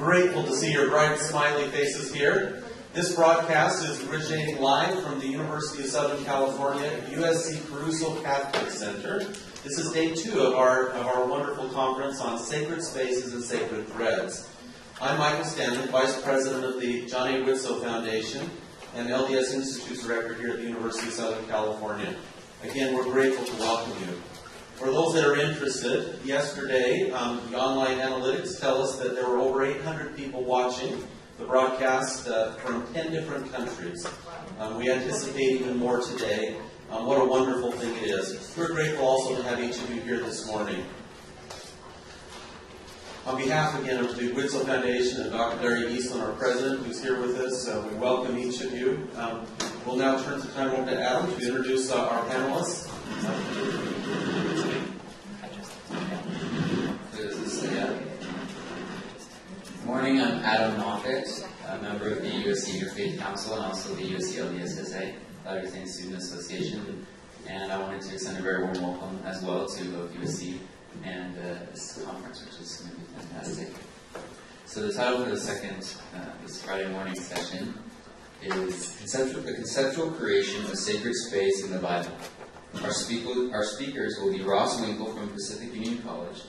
grateful to see your bright, smiley faces here. This broadcast is originating live from the University of Southern California USC Caruso Catholic Center. This is day 2 of our wonderful conference on sacred spaces and sacred threads. I'm Michael Stanley, Vice President of the John A. Widtsoe Foundation and LDS Institute Director here at the University of Southern California. Again, we're grateful to welcome you. For those that are interested, yesterday, the online analytics tell us that there were over 800 people watching the broadcast from 10 different countries. We anticipate even more today. What a wonderful thing it is. We're grateful also to have each of you here this morning. On behalf, again, of the Widtsoe Foundation and Dr. Larry Eastland, our president, who's here with us, we welcome each of you. We'll now turn the time over to Adam to introduce our panelists. Good morning, I'm Adam Moffett, a member of the USC Interfaith Council and also the USC LDSSA, Latter-day Saints Student Association, and I wanted to extend a very warm welcome as well to USC and this conference, which is going to be fantastic. So the title for the second, this Friday morning session is The Conceptual Creation of Sacred Space in the Bible. Our speakers will be Ross Winkle from Pacific Union College,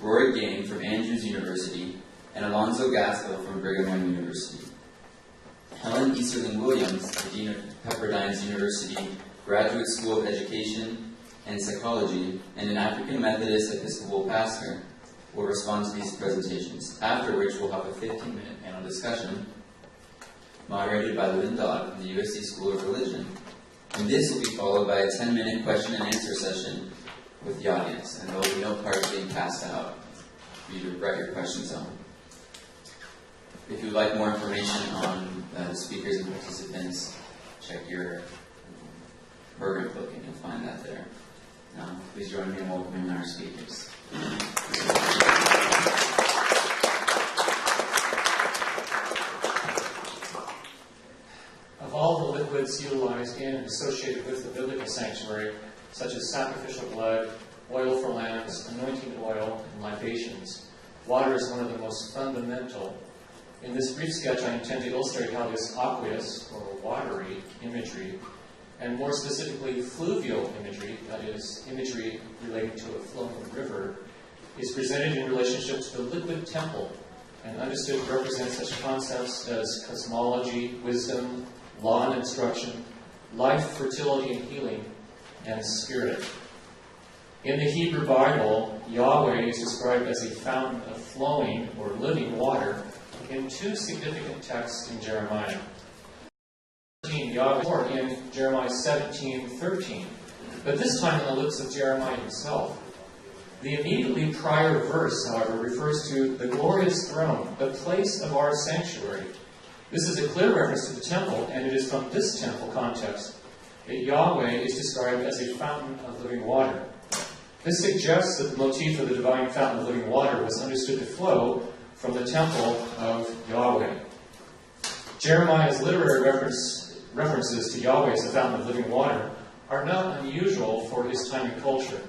Rory Gang from Andrews University, and Alonzo Gasco from Brigham Young University. Helen Easterling Williams, the Dean of Pepperdine's University Graduate School of Education and Psychology, and an African Methodist Episcopal pastor, will respond to these presentations, after which we'll have a 15-minute panel discussion moderated by Lynn Dodd from the USC School of Religion. And this will be followed by a 10-minute question and answer session with the audience, and there will be no cards being passed out for you to write your questions on. If you would like more information on the speakers and participants, check your program book and you'll find that there. Please join me in welcoming our speakers. Of all the liquids utilized in and associated with the biblical sanctuary, such as sacrificial blood, oil for lamps, anointing oil, and libations, water is one of the most fundamental. In this brief sketch, I intend to illustrate how this aqueous, or watery, imagery, and more specifically fluvial imagery, that is, imagery relating to a flowing river, is presented in relationship to the liquid temple, and understood to represent such concepts as cosmology, wisdom, law and instruction, life, fertility and healing, and spirit. In the Hebrew Bible, Yahweh is described as a fountain of flowing or living water in 2 significant texts in Jeremiah. Yahweh in Jeremiah 17:13, but this time in the lips of Jeremiah himself. The immediately prior verse, however, refers to the glorious throne, the place of our sanctuary. This is a clear reference to the temple, and it is from this temple context that Yahweh is described as a fountain of living water. This suggests that the motif of the divine fountain of living water was understood to flow from the temple of Yahweh. Jeremiah's literary references to Yahweh as the fountain of living water are not unusual for his time and culture.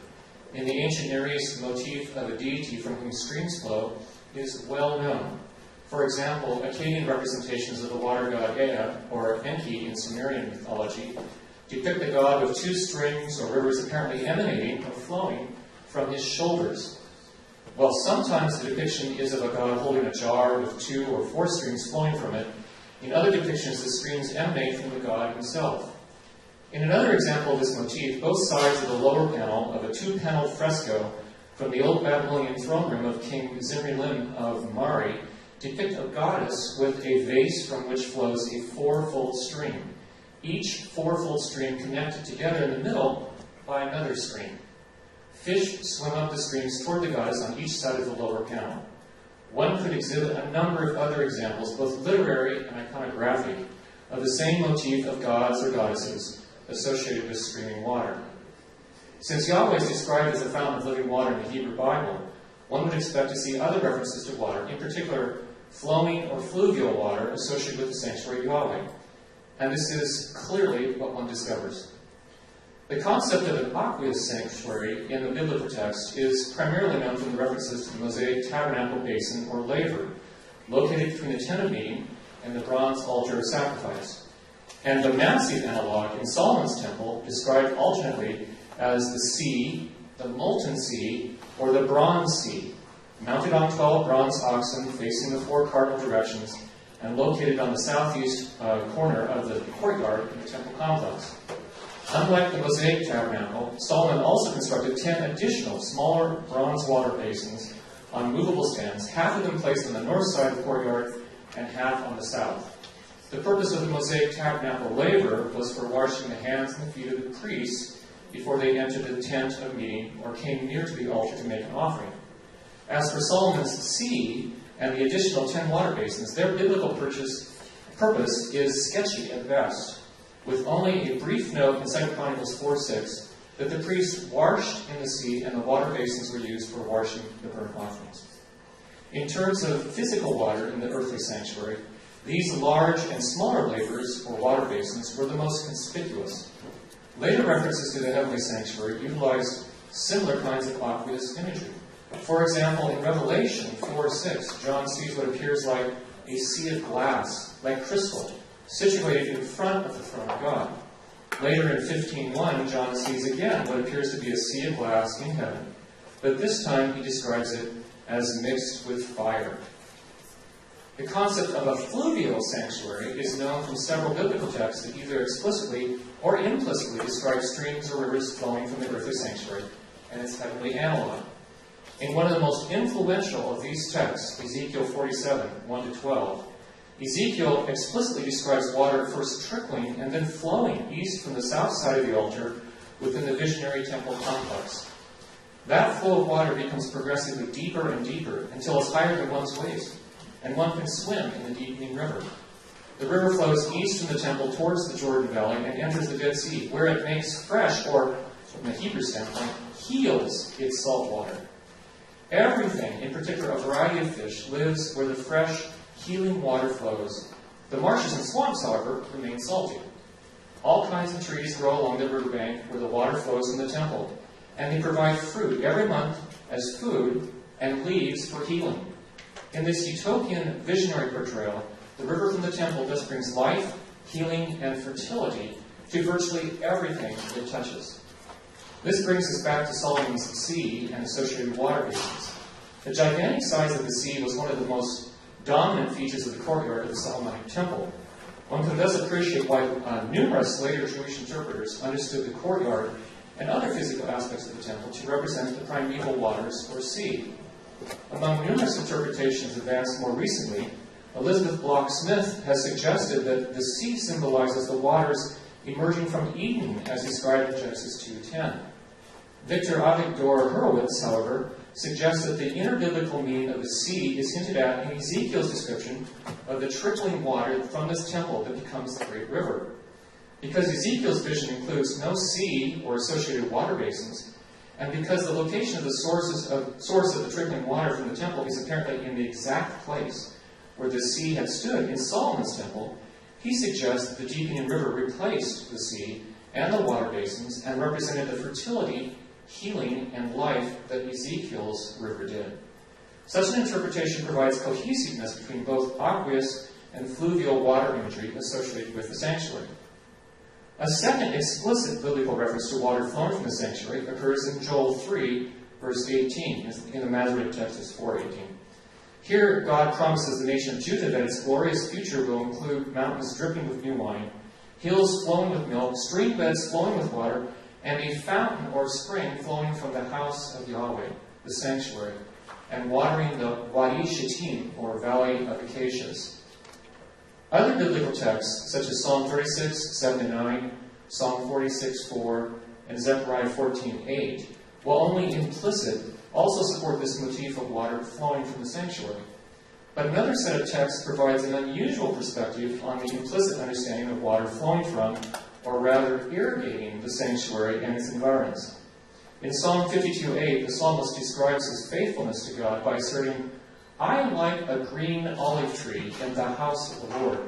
In the ancient Near East, the motif of a deity from whom streams flow is well known. For example, Akkadian representations of the water god Ea, or Enki in Sumerian mythology, depict the god with 2 strings or rivers apparently emanating or flowing from his shoulders. While sometimes the depiction is of a god holding a jar with 2 or 4 streams flowing from it, in other depictions the streams emanate from the god himself. In another example of this motif, both sides of the lower panel of a 2-paneled fresco from the old Babylonian throne room of King Zimri-Lim of Mari depict a goddess with a vase from which flows a 4-fold stream, each 4-fold stream connected together in the middle by another stream. Fish swim up the streams toward the goddess on each side of the lower panel. One could exhibit a number of other examples, both literary and iconographic, of the same motif of gods or goddesses associated with streaming water. Since Yahweh is described as a fountain of living water in the Hebrew Bible, one would expect to see other references to water, in particular flowing or fluvial water associated with the sanctuary Yahweh. And this is clearly what one discovers. The concept of an aqueous sanctuary in the biblical text is primarily known from the references to the Mosaic tabernacle basin or laver, located between the tent of meeting and the bronze altar of sacrifice. And the massive analog in Solomon's temple, described alternately as the sea, the molten sea, or the bronze sea, mounted on 12 bronze oxen facing the 4 cardinal directions, and located on the southeast corner of the courtyard in the temple complex. Unlike the Mosaic tabernacle, Solomon also constructed 10 additional smaller bronze water basins on movable stands, half of them placed on the north side of the courtyard and half on the south. The purpose of the Mosaic tabernacle laver was for washing the hands and the feet of the priests before they entered the tent of meeting or came near to the altar to make an offering. As for Solomon's sea and the additional 10 water basins, their biblical purpose is sketchy at best, with only a brief note in 2 Chronicles 4:6 that the priests washed in the sea and the water basins were used for washing the burnt offerings. In terms of physical water in the earthly sanctuary, these large and smaller lavers, or water basins, were the most conspicuous. Later references to the heavenly sanctuary utilized similar kinds of aqueous imagery. For example, in Revelation 4:6, John sees what appears like a sea of glass, like crystal, situated in front of the throne of God. Later in 15:1, John sees again what appears to be a sea of glass in heaven, but this time he describes it as mixed with fire. The concept of a fluvial sanctuary is known from several biblical texts that either explicitly or implicitly describe streams or rivers flowing from the earthly sanctuary and its heavenly analog. In one of the most influential of these texts, Ezekiel 47, 1-12, Ezekiel explicitly describes water first trickling and then flowing east from the south side of the altar within the visionary temple complex. That flow of water becomes progressively deeper and deeper until it's higher than one's waist, and one can swim in the deepening river. The river flows east from the temple towards the Jordan Valley and enters the Dead Sea, where it makes fresh, or from the Hebrew standpoint, heals its salt water. Everything, in particular a variety of fish, lives where the fresh, healing water flows. The marshes and swamps, however, remain salty. All kinds of trees grow along the riverbank where the water flows from the temple, and they provide fruit every month as food and leaves for healing. In this utopian visionary portrayal, the river from the temple thus brings life, healing, and fertility to virtually everything it touches. This brings us back to Solomon's sea and associated water basins. The gigantic size of the sea was one of the most dominant features of the courtyard of the Solomonic temple. One can thus appreciate why numerous later Jewish interpreters understood the courtyard and other physical aspects of the temple to represent the primeval waters or sea. Among numerous interpretations advanced more recently, Elizabeth Block Smith has suggested that the sea symbolizes the waters emerging from Eden as described in Genesis 2:10. Victor Avigdor Hurwitz, however, suggests that the interbiblical meaning of the sea is hinted at in Ezekiel's description of the trickling water from this temple that becomes the great river. Because Ezekiel's vision includes no sea or associated water basins, and because the location of the source of the trickling water from the temple is apparently in the exact place where the sea had stood in Solomon's temple, he suggests that the deepening river replaced the sea and the water basins and represented the fertility, healing, and life that Ezekiel's river did. Such an interpretation provides cohesiveness between both aqueous and fluvial water imagery associated with the sanctuary. A second explicit biblical reference to water flowing from the sanctuary occurs in Joel 3, verse 18. In the Masoretic text, it's 4:18. Here, God promises the nation of Judah that its glorious future will include mountains dripping with new wine, hills flowing with milk, stream beds flowing with water, and a fountain or spring flowing from the house of Yahweh, the sanctuary, and watering the Wadi Shittim, or Valley of Acacias. Other biblical texts, such as Psalm 36, 7-9, Psalm 46, 4, and Zechariah 14:8, while only implicit, also support this motif of water flowing from the sanctuary. But another set of texts provides an unusual perspective on the implicit understanding of water flowing from, or rather irrigating, the sanctuary and its environs. In Psalm 52:8, the psalmist describes his faithfulness to God by asserting, "I like a green olive tree in the house of the Lord."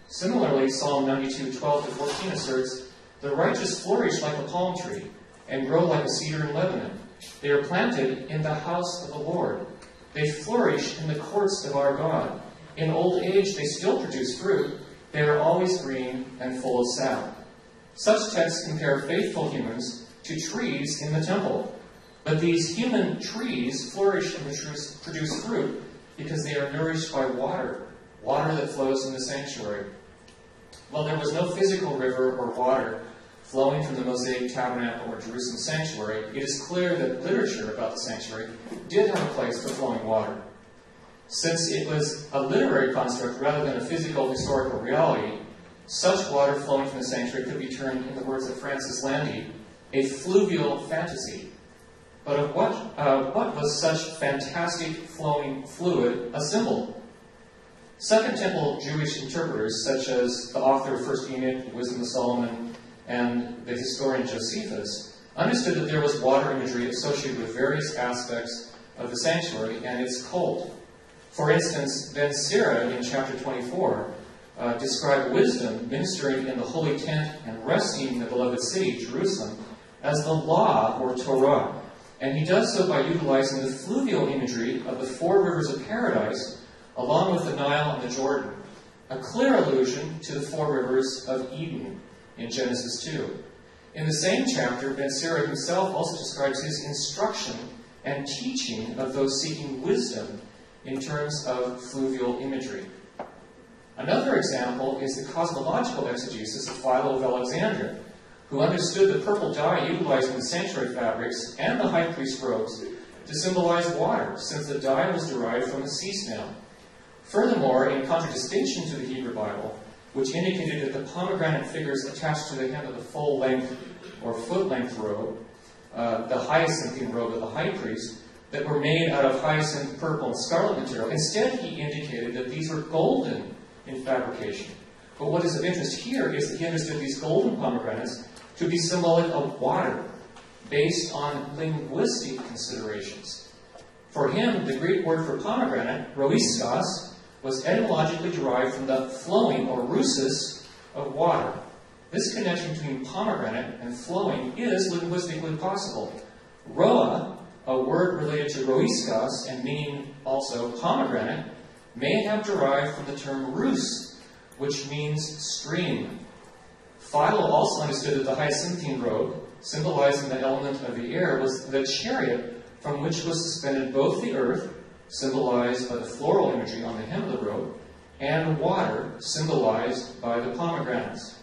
Similarly, Psalm 92:12-14 asserts, "The righteous flourish like a palm tree and grow like a cedar in Lebanon. They are planted in the house of the Lord. They flourish in the courts of our God. In old age they still produce fruit. They are always green and full of sap. Such texts compare faithful humans to trees in the temple. But these human trees flourish and produce fruit because they are nourished by water that flows in the sanctuary. While there was no physical river or water flowing from the Mosaic tabernacle or Jerusalem sanctuary, it is clear that literature about the sanctuary did have a place for flowing water. Since it was a literary construct rather than a physical historical reality, such water flowing from the sanctuary could be termed, in the words of Francis Landy, a fluvial fantasy. But of what was such fantastic flowing fluid a symbol? Second Temple Jewish interpreters, such as the author of First Enoch, Wisdom of Solomon, and the historian Josephus, understood that there was water imagery associated with various aspects of the sanctuary and its cult. For instance, Ben Sira in chapter 24 described wisdom ministering in the holy tent and resting in the beloved city, Jerusalem, as the law or Torah. And he does so by utilizing the fluvial imagery of the four rivers of paradise along with the Nile and the Jordan, a clear allusion to the four rivers of Eden in Genesis 2. In the same chapter, Ben Sira himself also describes his instruction and teaching of those seeking wisdom in terms of fluvial imagery. Another example is the cosmological exegesis of Philo of Alexandria, who understood the purple dye utilized in the sanctuary fabrics and the high priest's robes to symbolize water, since the dye was derived from a sea snail. Furthermore, in contradistinction to the Hebrew Bible, which indicated that the pomegranate figures attached to the hem of the full-length or foot-length robe, the hyacinthian robe of the high priest, that were made out of hyacinth, purple, and scarlet material. Instead, he indicated that these were golden in fabrication. But what is of interest here is that he understood these golden pomegranates to be symbolic of water, based on linguistic considerations. For him, the Greek word for pomegranate, roiskos, was etymologically derived from the flowing, or rusis, of water. This connection between pomegranate and flowing is linguistically possible. Roa, a word related to roiskos and meaning also pomegranate, may have derived from the term rus, which means stream. Philo also understood that the hyacinthian robe, symbolizing the element of the air, was the chariot from which was suspended both the earth, symbolized by the floral imagery on the hem of the robe, and water, symbolized by the pomegranates.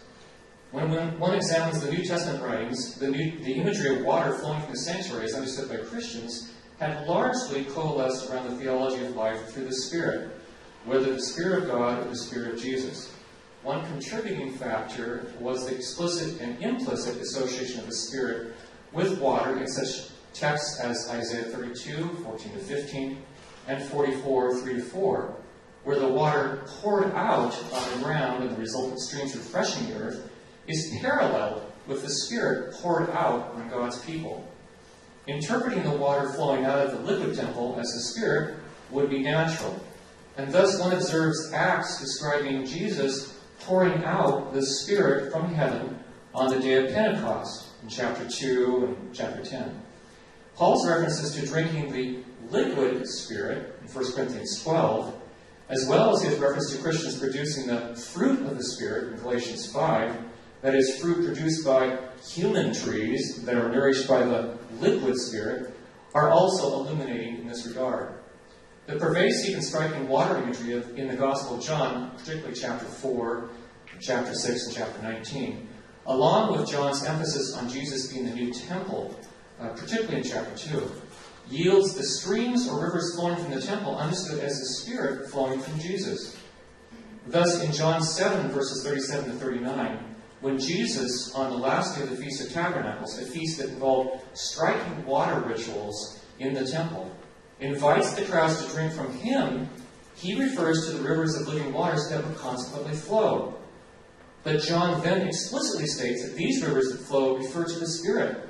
When one examines the New Testament writings, the imagery of water flowing from the sanctuary, as understood by Christians, had largely coalesced around the theology of life through the Spirit, whether the Spirit of God or the Spirit of Jesus. One contributing factor was the explicit and implicit association of the Spirit with water in such texts as Isaiah 32, 14-15, and 44, 3-4, where the water poured out on the ground and the resultant streams refreshing the earth is paralleled with the Spirit poured out on God's people. Interpreting the water flowing out of the liquid temple as the Spirit would be natural, and thus one observes Acts describing Jesus pouring out the Spirit from heaven on the day of Pentecost, in chapter 2 and chapter 10. Paul's references to drinking the liquid Spirit in 1 Corinthians 12, as well as his reference to Christians producing the fruit of the Spirit in Galatians 5, that is, fruit produced by human trees that are nourished by the liquid Spirit, are also illuminating in this regard. The pervasive and striking water imagery in the Gospel of John, particularly chapter 4, chapter 6, and chapter 19, along with John's emphasis on Jesus being the new temple, particularly in chapter 2, yields the streams or rivers flowing from the temple understood as the Spirit flowing from Jesus. Thus, in John 7, verses 37-39, when Jesus, on the last day of the Feast of Tabernacles, a feast that involved striking water rituals in the temple, invites the crowds to drink from him, he refers to the rivers of living waters that would consequently flow. But John then explicitly states that these rivers that flow refer to the Spirit.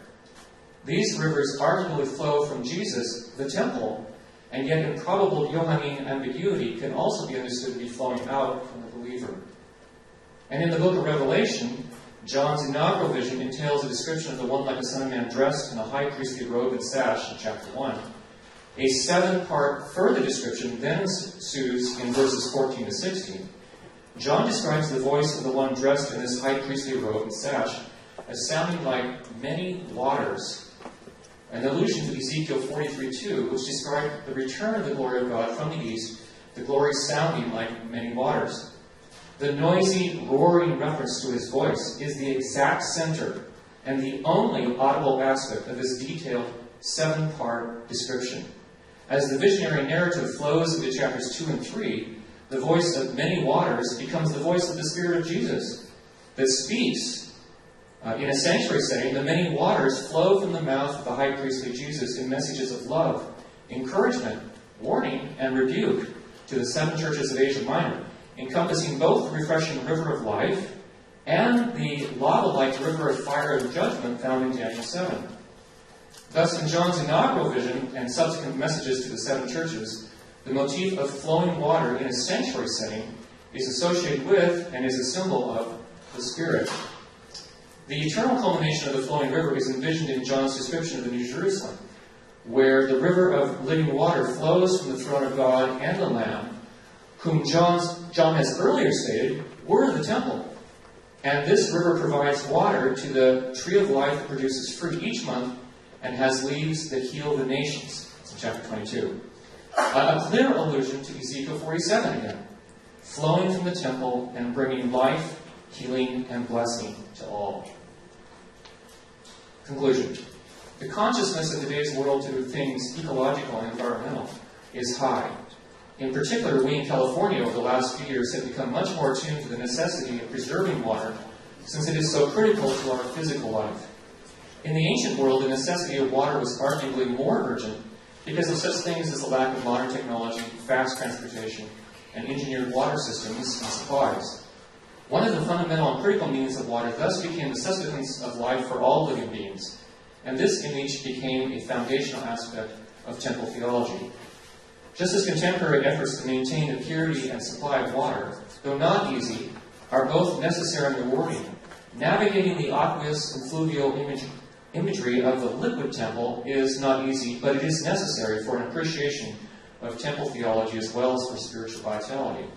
These rivers arguably flow from Jesus, the temple, and yet in probable Johannine ambiguity can also be understood to be flowing out from the believer. And in the book of Revelation, John's inaugural vision entails a description of the one like a son of man dressed in a high priestly robe and sash in chapter 1. A 7-part further description then ensues in verses 14 to 16. John describes the voice of the one dressed in this high priestly robe and sash as sounding like many waters, an allusion to Ezekiel 43:2, which described the return of the glory of God from the east, the glory sounding like many waters. The noisy, roaring reference to his voice is the exact center and the only audible aspect of this detailed 7-part description. As the visionary narrative flows into chapters 2 and 3, the voice of many waters becomes the voice of the Spirit of Jesus that speaks. In a sanctuary setting, the many waters flow from the mouth of the high priestly Jesus in messages of love, encouragement, warning, and rebuke to the 7 churches of Asia Minor, encompassing both the refreshing river of life and the lava-like river of fire of judgment found in Daniel 7. Thus, in John's inaugural vision and subsequent messages to the 7 churches, the motif of flowing water in a sanctuary setting is associated with and is a symbol of the Spirit. The eternal culmination of the flowing river is envisioned in John's description of the New Jerusalem, where the river of living water flows from the throne of God and the Lamb, whom John has earlier stated were the temple. And this river provides water to the tree of life that produces fruit each month and has leaves that heal the nations. It's in chapter 22. A clear allusion to Ezekiel 47 again, flowing from the temple and bringing life, healing, and blessing to all. Conclusion. The consciousness of today's world to things ecological and environmental is high. In particular, we in California over the last few years have become much more attuned to the necessity of preserving water, since it is so critical to our physical life. In the ancient world, the necessity of water was arguably more urgent because of such things as the lack of modern technology, fast transportation, and engineered water systems and supplies. One of the fundamental and critical means of water thus became the sustenance of life for all living beings, and this image became a foundational aspect of temple theology. Just as contemporary efforts to maintain the purity and supply of water, though not easy, are both necessary and rewarding, navigating the aqueous and fluvial imagery of the liquid temple is not easy, but it is necessary for an appreciation of temple theology as well as for spiritual vitality.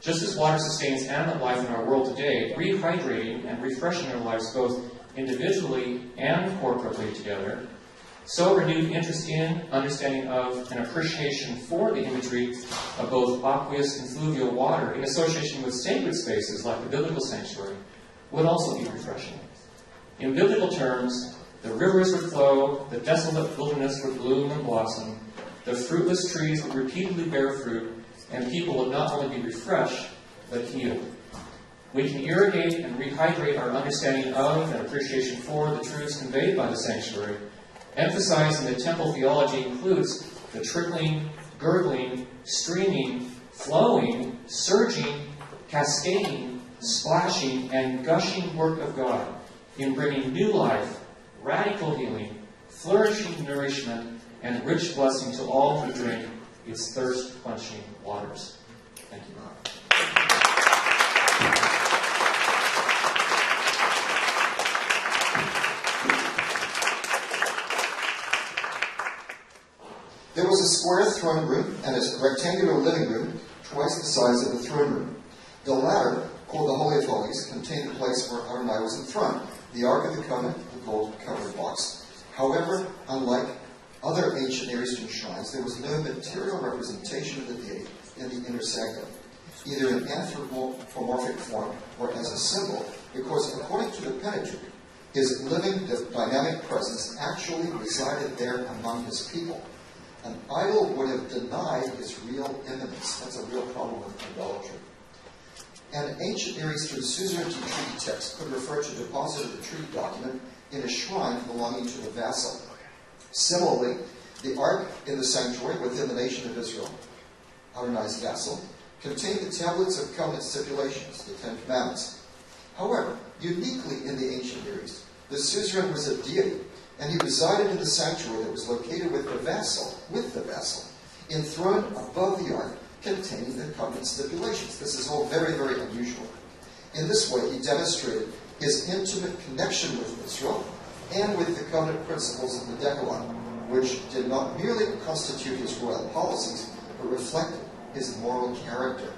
Just as water sustains animate life in our world today, rehydrating and refreshing our lives both individually and corporately together, so renewed interest in, understanding of, and appreciation for the imagery of both aqueous and fluvial water in association with sacred spaces like the biblical sanctuary would also be refreshing. In biblical terms, the rivers would flow, the desolate wilderness would bloom and blossom, the fruitless trees would repeatedly bear fruit, and people would not only be refreshed, but healed. We can irrigate and rehydrate our understanding of and appreciation for the truths conveyed by the sanctuary, emphasizing that temple theology includes the trickling, gurgling, streaming, flowing, surging, cascading, splashing, and gushing work of God in bringing new life, radical healing, flourishing nourishment, and rich blessing to all who drink its thirst-quenching waters. Thank you. There was a square throne room and a rectangular living room, twice the size of the throne room. The latter, called the Holy of Holies, contained the place where Adonai was enthroned, the Ark of the Covenant, the gold-covered box. However, unlike other ancient Near Eastern shrines, there was no material representation of the deity in the inner sanctum, either in anthropomorphic form or as a symbol, because according to the Pentateuch, his living, dynamic presence actually resided there among his people. An idol would have denied his real immanence. That's a real problem with idolatry. An ancient Near Eastern suzerainty treaty text could refer to deposit of the treaty document in a shrine belonging to the vassal. Similarly, the ark in the sanctuary within the nation of Israel, Adonai's vassal, contained the tablets of covenant stipulations, the Ten Commandments. However, uniquely in the ancient Near East, the suzerain was a deity, and he resided in the sanctuary that was located with the vassal, enthroned above the ark containing the covenant stipulations. This is all very, very unusual. In this way, he demonstrated his intimate connection with Israel and with the covenant principles of the Decalogue. which did not merely constitute his royal policies, but reflected his moral character.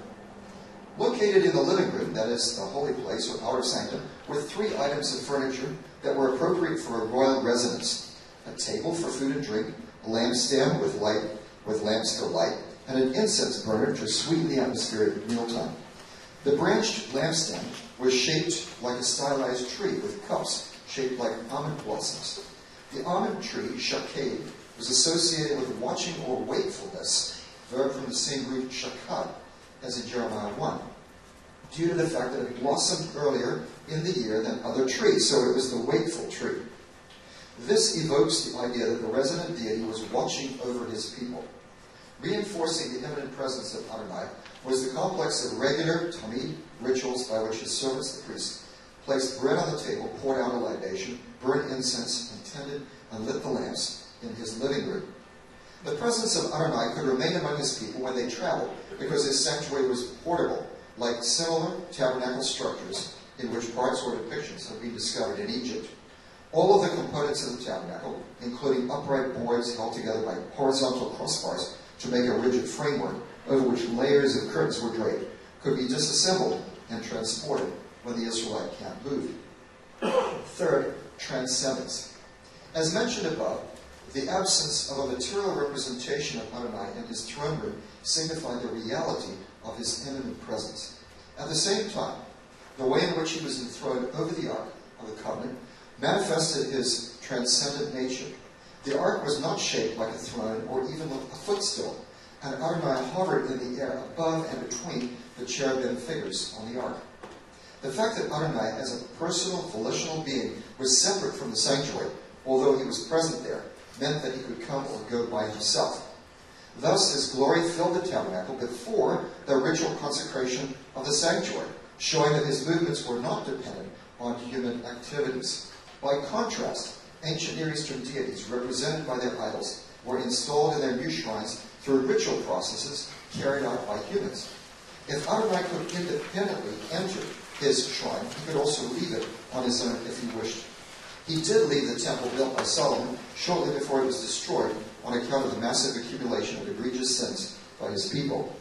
Located in the living room, that is, the holy place or outer sanctum, were 3 items of furniture that were appropriate for a royal residence: a table for food and drink, a lampstand with lamps for light, and an incense burner to sweeten the atmosphere at mealtime. The branched lampstand was shaped like a stylized tree with cups shaped like almond blossoms. The almond tree, shaked, was associated with watching or wakefulness, verb from the same root shakad as in Jeremiah 1, due to the fact that it blossomed earlier in the year than other trees, so it was the wakeful tree. This evokes the idea that the resident deity was watching over his people. Reinforcing the imminent presence of Adonai was the complex of regular Tamid rituals by which his servants, the priests, placed bread on the table, poured out a libation, burned incense, and tended and lit the lamps in his living room. The presence of Adonai could remain among his people when they traveled, because his sanctuary was portable, like similar tabernacle structures in which parts or depictions have been discovered in Egypt. All of the components of the tabernacle, including upright boards held together by horizontal crossbars to make a rigid framework over which layers of curtains were draped, could be disassembled and transported when the Israelite camp moved. Third, transcendence. As mentioned above, the absence of a material representation of Adonai in his throne room signified the reality of his imminent presence. At the same time, the way in which he was enthroned over the Ark of the Covenant manifested his transcendent nature. The Ark was not shaped like a throne or even a footstool, and Adonai hovered in the air above and between the cherubim figures on the Ark. The fact that Adonai, as a personal, volitional being, was separate from the sanctuary, although he was present there, meant that he could come or go by himself. Thus, his glory filled the tabernacle before the ritual consecration of the sanctuary, showing that his movements were not dependent on human activities. By contrast, ancient Near Eastern deities, represented by their idols, were installed in their new shrines through ritual processes carried out by humans. If Adonai could independently enter his shrine, he could also leave it on his own if he wished. He did leave the temple built by Solomon shortly before it was destroyed on account of the massive accumulation of egregious sins by his people.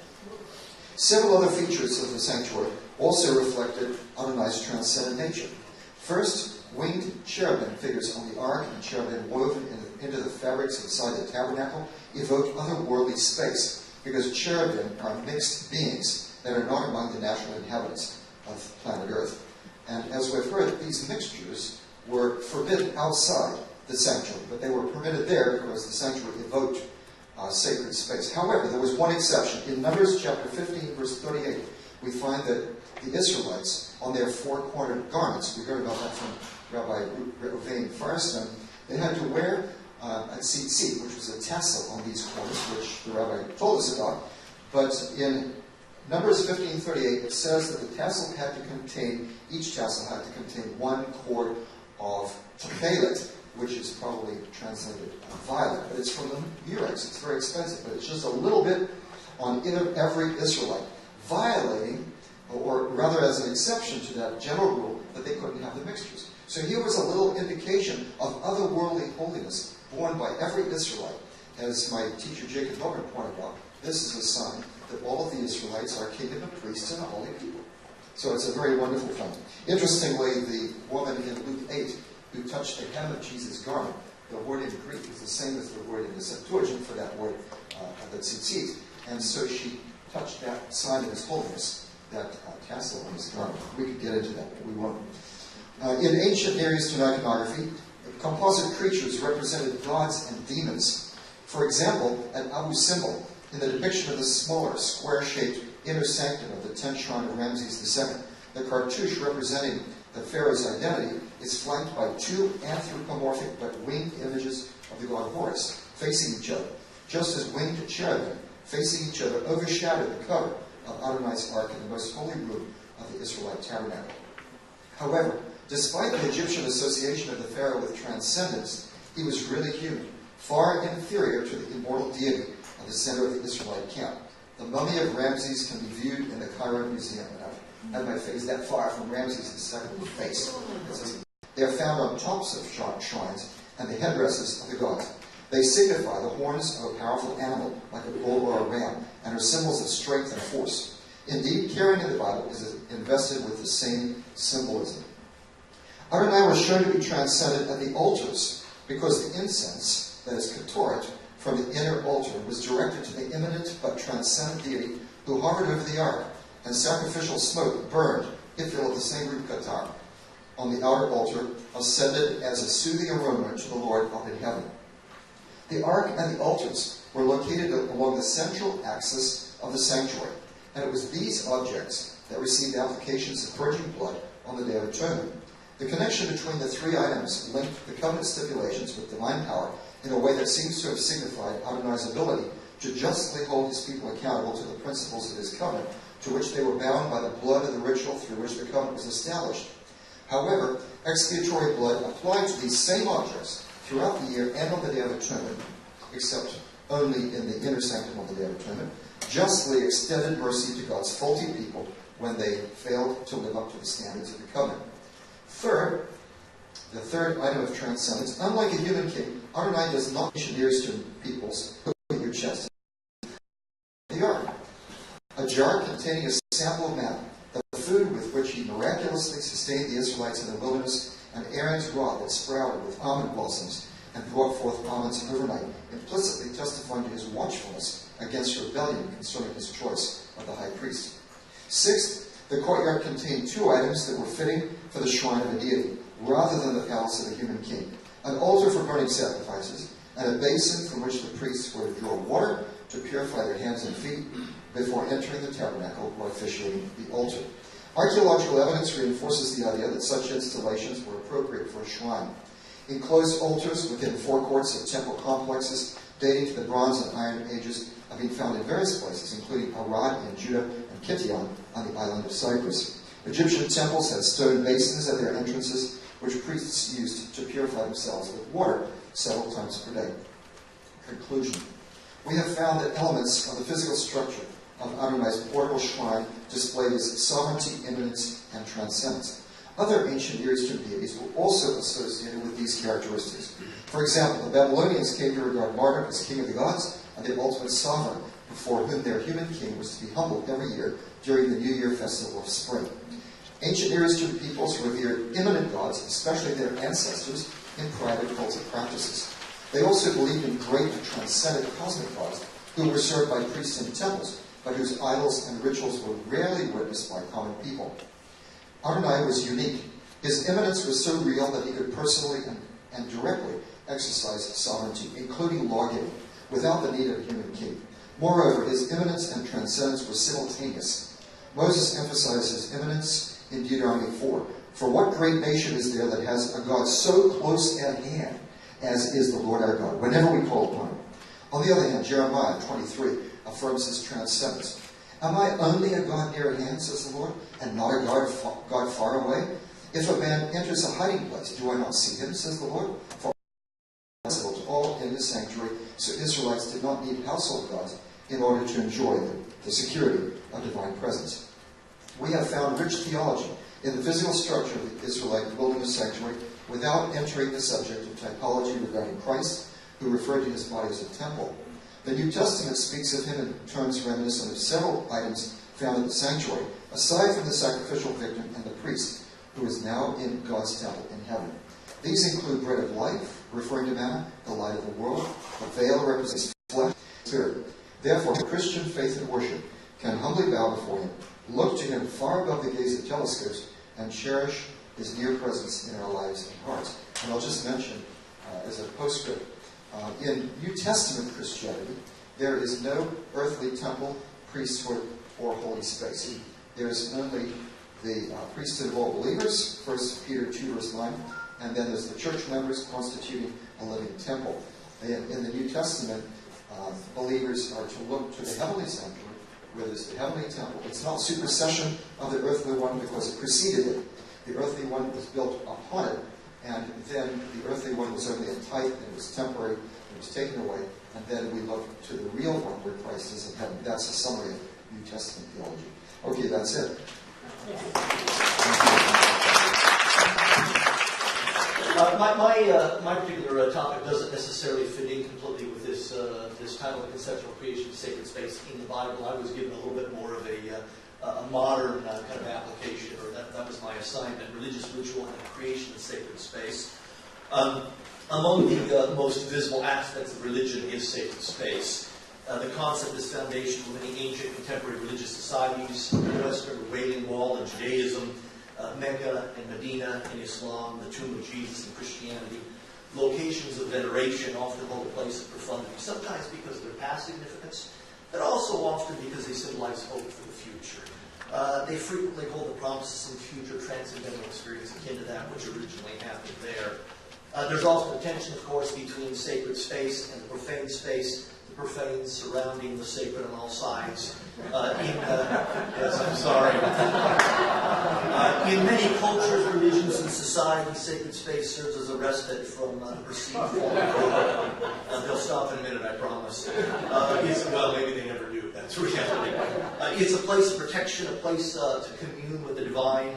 Several other features of the sanctuary also reflected Adonai's transcendent nature. First, winged cherubim figures on the ark and cherubim woven into the fabrics inside the tabernacle evoke otherworldly space, because cherubim are mixed beings that are not among the natural inhabitants of planet Earth. And as we've heard, these mixtures were forbidden outside the sanctuary, but they were permitted there because the sanctuary evoked sacred space. However, there was one exception. In Numbers chapter 15, verse 38, we find that the Israelites, on their four-cornered garments, we heard about that from Rabbi Reuven Firestone, they had to wear a tzitzit, which was a tassel on these corners, which the rabbi told us about. But in Numbers 15:38, it says that the tassel had to contain, each tassel had to contain one cord of tchelet, which is probably translated violet, but it's from the Murex. It's very expensive, but it's just a little bit on every Israelite, violating, or rather as an exception to that general rule, that they couldn't have the mixtures. So here was a little indication of otherworldly holiness borne by every Israelite. As my teacher Jacob Hogan pointed out, this is a sign that all of the Israelites are kingdom of priests and a holy people. So it's a very wonderful thing. Interestingly, the woman in Luke 8 who touched the hem of Jesus' garment, the word in Greek is the same as the word in the Septuagint for that word, the tzitzit. And so she touched that sign of his holiness, that tassel on his garment. We could get into that, but we won't. In ancient Near Eastern iconography, composite creatures represented gods and demons. For example, at Abu Simbel, in the depiction of the smaller, square-shaped inner sanctum of the tent shrine of Ramses II, the cartouche representing the pharaoh's identity is flanked by two anthropomorphic but winged images of the god Horus, facing each other, just as winged cherubim facing each other overshadow the cover of Adonai's ark in the most holy room of the Israelite tabernacle. However, despite the Egyptian association of the pharaoh with transcendence, he was really human, far inferior to the immortal deity at the center of the Israelite camp. The mummy of Ramses can be viewed in the Cairo Museum, and I've had my face that far from Ramses' II face. They are found on tops of shrines and the headdresses of the gods. They signify the horns of a powerful animal, like a bull or a ram, and are symbols of strength and force. Indeed, carrying in the Bible is invested with the same symbolism. Adonai was shown to be transcendent at the altars because the incense, that is ketoret, from the inner altar was directed to the immanent but transcendent deity who hovered over the ark, and sacrificial smoke burned, ifil of the same root katar, on the outer altar, ascended as a soothing aroma to the Lord up in heaven. The ark and the altars were located along the central axis of the sanctuary, and it was these objects that received applications of purging blood on the Day of Atonement. The connection between the three items linked the covenant stipulations with divine power in a way that seems to have signified Adonai's ability to justly hold his people accountable to the principles of his covenant, to which they were bound by the blood of the ritual through which the covenant was established. However, expiatory blood applied to these same objects throughout the year and on the Day of Atonement, except only in the inner sanctum of the Day of Atonement, justly extended mercy to God's faulty people when they failed to live up to the standards of the covenant. Third, the third item of transcendence, unlike a human king, Adonai does not mention ears to peoples, put your chest in the ark. A jar containing a sample of manna, the food with which he miraculously sustained the Israelites in the wilderness, and Aaron's rod that sprouted with almond blossoms and brought forth almonds overnight, implicitly testifying to his watchfulness against rebellion concerning his choice of the high priest. Sixth, the courtyard contained two items that were fitting for the shrine of a deity, rather than the palace of a human king: an altar for burning sacrifices, and a basin from which the priests were to draw water to purify their hands and feet before entering the tabernacle or officiating the altar. Archaeological evidence reinforces the idea that such installations were appropriate for a shrine. Enclosed altars within forecourts of temple complexes dating to the Bronze and Iron Ages have been found in various places, including Arad in Judah and Kition on the island of Cyprus. Egyptian temples had stone basins at their entrances, which priests used to purify themselves with water several times per day. Conclusion. We have found that elements of the physical structure of Adonai's portable shrine display his sovereignty, immanence, and transcendence. Other ancient Near Eastern deities were also associated with these characteristics. For example, the Babylonians came to regard Marduk as king of the gods and the ultimate sovereign, before whom their human king was to be humbled every year during the New Year festival of spring. Ancient Near Eastern peoples revered immanent gods, especially their ancestors, in private cultic practices. They also believed in great and transcendent cosmic gods, who were served by priests in temples, but whose idols and rituals were rarely witnessed by common people. Adonai was unique. His immanence was so real that he could personally and directly exercise sovereignty, including lawgiving, without the need of a human king. Moreover, his immanence and transcendence were simultaneous. Moses emphasized his immanence in Deuteronomy 4. For what great nation is there that has a God so close at hand as is the Lord our God, whenever we call upon him? On the other hand, Jeremiah 23 affirms his transcendence. Am I only a God near at hand, says the Lord, and not a God far away? If a man enters a hiding place, do I not see him, says the Lord? For to all in his sanctuary, so Israelites did not need household gods in order to enjoy the security of divine presence. We have found rich theology in the physical structure of the Israelite wilderness sanctuary without entering the subject of typology regarding Christ, who referred to his body as a temple. The New Testament speaks of him in terms reminiscent of several items found in the sanctuary, aside from the sacrificial victim and the priest, who is now in God's temple in heaven. These include bread of life, referring to manna, the light of the world, the veil represents flesh, spirit. Therefore, Christian faith and worship can humbly bow before him, look to him far above the gaze of telescopes, and cherish his near presence in our lives and hearts. And I'll just mention, as a postscript, in New Testament Christianity, there is no earthly temple, priesthood, or holy space. There is only the priesthood of all believers, 1 Peter 2, verse 9, and then there's the church members constituting a living temple. In the New Testament, believers are to look to the heavenly sanctuary, where there's the heavenly temple. It's not supersession of the earthly one because it preceded it. The earthly one was built upon it, and then the earthly one was only a type, and it was temporary, it was taken away, and then we look to the real one where Christ is in heaven. That's a summary of New Testament theology. Okay, that's it. Not my particular topic doesn't necessarily fit in completely with this title, of Conceptual Creation of Sacred Space in the Bible. I was given a little bit more of a modern kind of application, or that was my assignment: religious ritual and the creation of sacred space. Among the most visible aspects of religion is sacred space. The concept is foundational in many ancient contemporary religious societies: the Western Wailing Wall in Judaism, Mecca and Medina in Islam, the tomb of Jesus in Christianity. Locations of veneration often hold a place of profundity, sometimes because of their past significance, but also often because they symbolize hope for the future. They frequently hold the promise of some future transcendental experience akin to that which originally happened there. There's also a tension, of course, between sacred space and the profane space. The profane surrounding the sacred on all sides. Yes, I'm sorry. In many cultures, religions, and societies, sacred space serves as a respite from the perceived form of God. They'll stop in a minute, I promise. Well, maybe they never do. That's reality. It's a place of protection, a place to commune with the divine.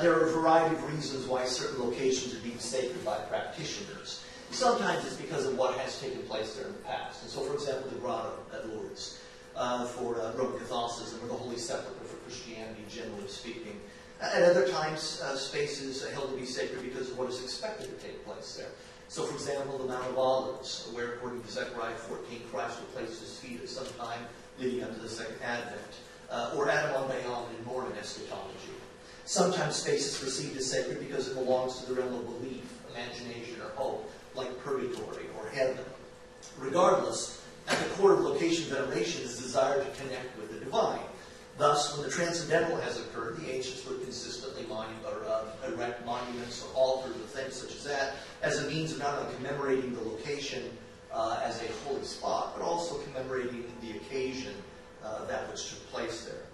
There are a variety of reasons why certain locations are deemed sacred by practitioners. Sometimes it's because of what has taken place there in the past. And so, for example, the grotto at Lourdes for Roman Catholicism, or the Holy Sepulchre for Christianity, generally speaking. At other times, space is held to be sacred because of what is expected to take place there. So, for example, the Mount of Olives, where, according to Zechariah 14, Christ will place his feet at some time leading up to the Second Advent, or Adam on Beyond in Mormon eschatology. Sometimes space is perceived as sacred because it belongs to the realm of belief, imagination, or hope, like purgatory or heaven. Regardless, at the core of location veneration is the desire to connect with the divine. Thus, when the transcendental has occurred, the ancients would consistently erect monuments or altars or things such as that as a means of not only commemorating the location as a holy spot, but also commemorating the occasion that which took place there.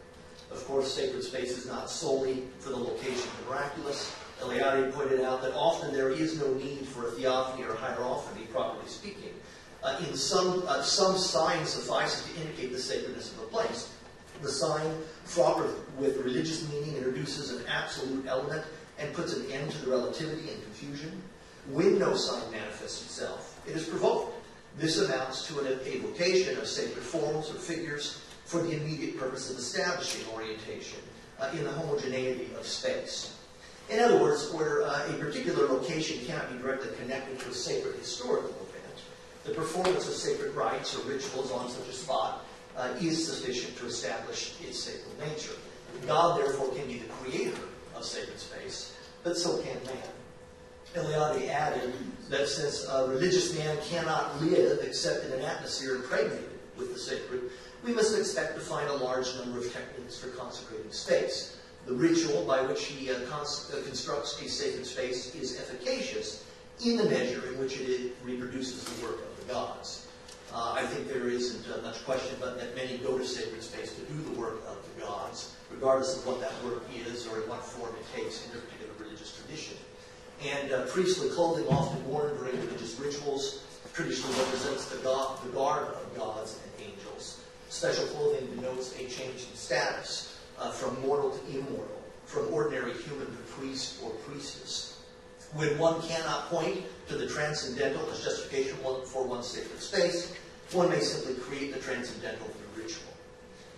Of course, sacred space is not solely for the location of the miraculous. Eliade pointed out that often there is no need for a theophany or a hierophany, properly speaking. In some sign suffices to indicate the sacredness of a place. The sign, fraught with religious meaning, introduces an absolute element and puts an end to the relativity and confusion. When no sign manifests itself, it is provoked. This amounts to an evocation of sacred forms or figures for the immediate purpose of establishing orientation in the homogeneity of space. In other words, where a particular location cannot be directly connected to a sacred historical event, the performance of sacred rites or rituals on such a spot is sufficient to establish its sacred nature. God, therefore, can be the creator of sacred space, but so can man. Eliade added that since a religious man cannot live except in an atmosphere impregnated with the sacred, we must expect to find a large number of techniques for consecrating space. The ritual by which he constructs a sacred space is efficacious in the measure in which it reproduces the work of the gods. I think there isn't much question but that many go to sacred space to do the work of the gods, regardless of what that work is or in what form it takes in their particular religious tradition. And priestly clothing, often worn during religious rituals, traditionally represents the guard of gods and angels. Special clothing denotes a change in status, from mortal to immortal, from ordinary human to priest or priestess. When one cannot point to the transcendental as justification for one's sacred space, one may simply create the transcendental through ritual.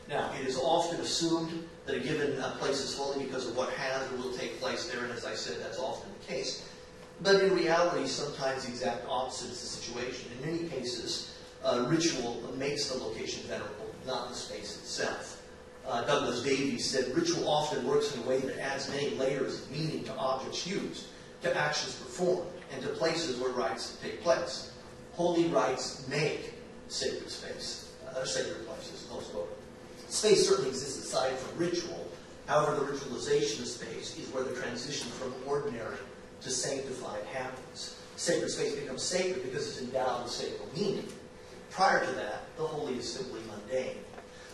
Now, it is often assumed that a given place is holy because of what has or will take place there, and as I said, that's often the case. But in reality, sometimes the exact opposite is the situation. In many cases, ritual makes the location venerable, not the space itself. Douglas Davies said, ritual often works in a way that adds many layers of meaning to objects used, to actions performed, and to places where rites take place. Holy rites make sacred space, sacred places, most of Space certainly exists aside from ritual. However, the ritualization of space is where the transition from ordinary to sanctified happens. Sacred space becomes sacred because it's endowed with sacred meaning. Prior to that, the holy is simply mundane.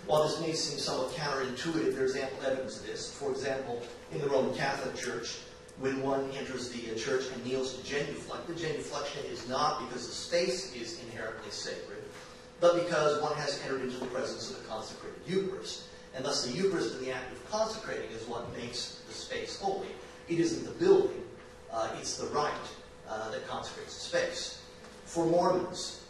While this may seem somewhat counterintuitive, there's ample evidence of this. For example, in the Roman Catholic Church, when one enters the church and kneels to genuflect, the genuflection is not because the space is inherently sacred, but because one has entered into the presence of the consecrated Eucharist. And thus the Eucharist and the act of consecrating is what makes the space holy. It isn't the building, it's the rite that consecrates the space. For Mormons,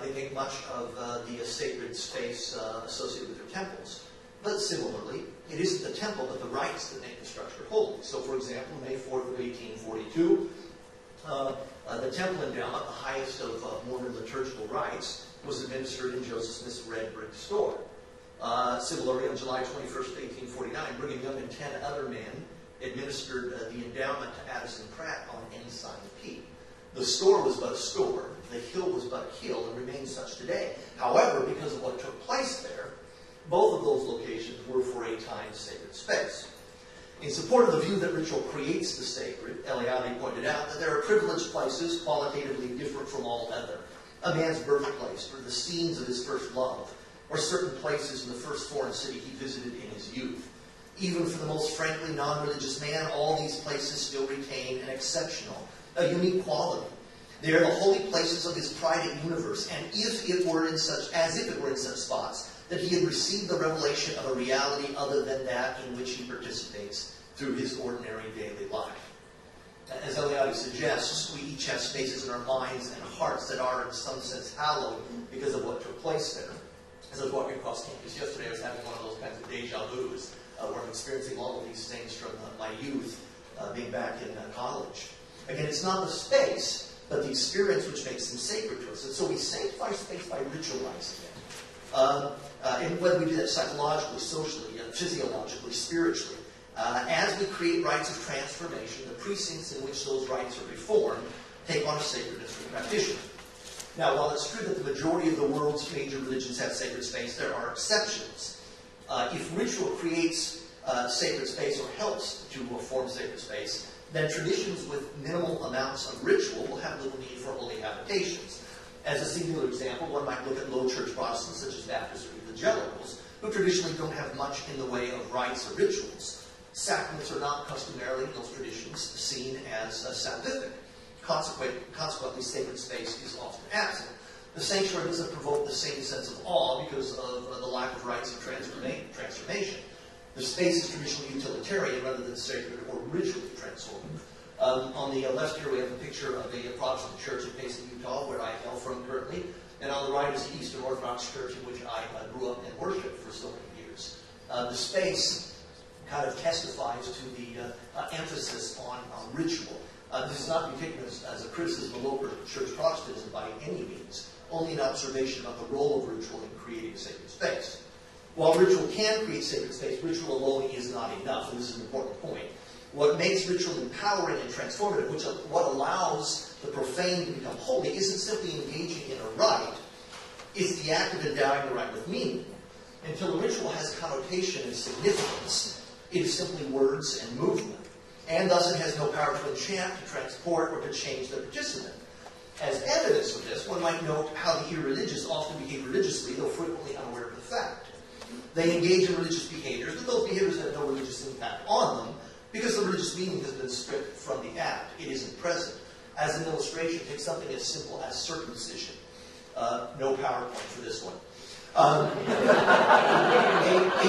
they make much of the sacred space associated with their temples. But similarly, it isn't the temple but the rites that make the structure holy. So, for example, May 4th of 1842, the temple endowment, the highest of Mormon liturgical rites, was administered in Joseph Smith's red brick store. Similarly, on July 21st, 1849, Brigham Young and 10 other men administered the endowment to Addison Pratt on Ensign Peak. The store was but a store, the hill was but a hill, and remains such today. However, because of what took place there, both of those locations were for a time sacred space. In support of the view that ritual creates the sacred, Eliade pointed out that there are privileged places qualitatively different from all other. A man's birthplace, or the scenes of his first love, or certain places in the first foreign city he visited in his youth. Even for the most frankly non-religious man, all these places still retain an exceptional, a unique quality. They are the holy places of his private universe, and as if it were in such spots, that he had received the revelation of a reality other than that in which he participates through his ordinary daily life. As Eliade suggests, we each have spaces in our minds and hearts that are in some sense hallowed because of what took place there. As I was walking across campus yesterday, I was having one of those kinds of deja vus, where I'm experiencing all of these things from my youth, being back in college. Again, it's not the space, but the experience which makes them sacred to us. And so we sanctify space by ritualizing it. And whether we do that psychologically, socially, physiologically, spiritually, as we create rites of transformation, the precincts in which those rites are reformed take on a sacredness for the practitioner. Now, while it's true that the majority of the world's major religions have sacred space, there are exceptions. If ritual creates sacred space or helps to form sacred space, then traditions with minimal amounts of ritual will have little need for holy habitations. As a singular example, one might look at low church Protestants such as Baptists or evangelicals, who traditionally don't have much in the way of rites or rituals. Sacraments are not customarily in those traditions seen as salvific. Consequently, sacred space is often absent. The sanctuary doesn't provoke the same sense of awe because of the lack of rites of transformation. The space is traditionally utilitarian rather than sacred or ritually transformative. On the left here we have a picture of a Protestant church in Payson, Utah, where I hail from currently. And on the right is the Eastern Orthodox Church in which I grew up and worshiped for so many years. The space kind of testifies to the emphasis on ritual. This is not to be taken as a criticism of local church Protestantism by any means, only an observation about the role of ritual in creating a sacred space. While ritual can create sacred space, ritual alone is not enough, and this is an important point. What makes ritual empowering and transformative, what allows the profane to become holy, isn't simply engaging in a rite, it's the act of endowing the rite with meaning. Until a ritual has connotation and significance, it is simply words and movement, and thus it has no power to enchant, to transport, or to change the participant. As evidence of this, one might note how the irreligious often behave religiously, though frequently unaware of the fact. They engage in religious behaviors, but those behaviors have no religious impact on them, because the religious meaning has been stripped from the act. It isn't present. As an illustration, take something as simple as circumcision. No PowerPoint for this one. A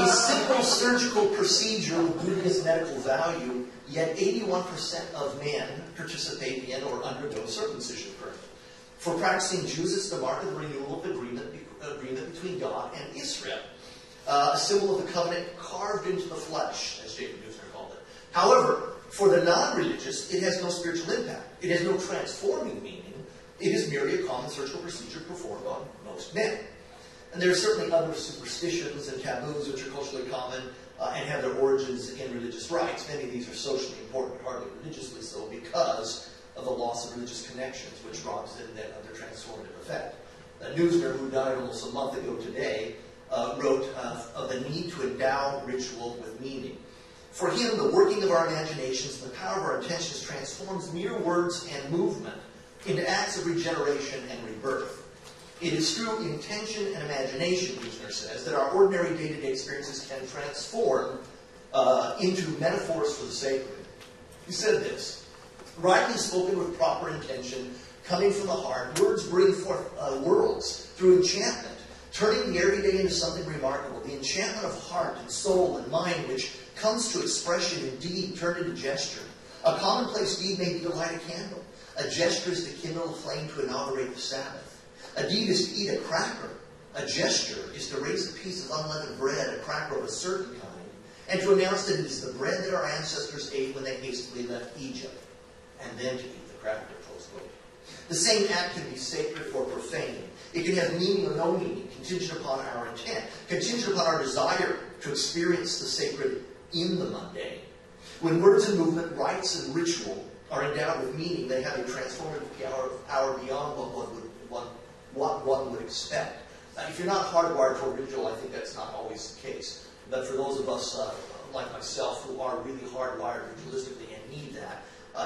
simple surgical procedure with dubious medical value, yet 81% of men participate in or undergo circumcision currently. For practicing Jews, it's the mark of the renewal of the agreement between God and Israel. A symbol of the covenant carved into the flesh, as Jacob Neusner called it. However, for the non-religious, it has no spiritual impact. It has no transforming meaning. It is merely a common surgical procedure performed on most men. And there are certainly other superstitions and taboos which are culturally common and have their origins in religious rites. Many of these are socially important, hardly religiously so, because of the loss of religious connections, which robs them then of their transformative effect. Neusner, who died almost a month ago today, wrote of the need to endow ritual with meaning. For him, the working of our imaginations, the power of our intentions transforms mere words and movement into acts of regeneration and rebirth. It is through intention and imagination, Neusner says, that our ordinary day-to-day experiences can transform into metaphors for the sacred. He said this: rightly spoken with proper intention, coming from the heart, words bring forth worlds through enchantment, turning the everyday into something remarkable. The enchantment of heart and soul and mind which comes to expression in deed turned into gesture. A commonplace deed may be to light a candle. A gesture is to kindle a flame to inaugurate the Sabbath. A deed is to eat a cracker. A gesture is to raise a piece of unleavened bread, a cracker of a certain kind, and to announce that it is the bread that our ancestors ate when they hastily left Egypt, and then to eat the cracker, close quote. The same act can be sacred or profane. It can have meaning or no meaning, contingent upon our intent, contingent upon our desire to experience the sacred in the mundane. When words and movement, rites and ritual are endowed with meaning, they have a transformative power beyond what one would expect. If you're not hardwired for ritual, I think that's not always the case. But for those of us like myself who are really hardwired ritualistically and need that,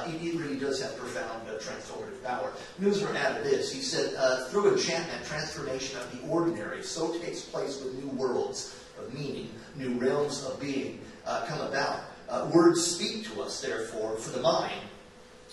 it really does have profound transformative power. Nusser added this. He said, through enchantment, transformation of the ordinary so takes place with new worlds of meaning, new realms of being come about. Words speak to us, therefore, for the mind,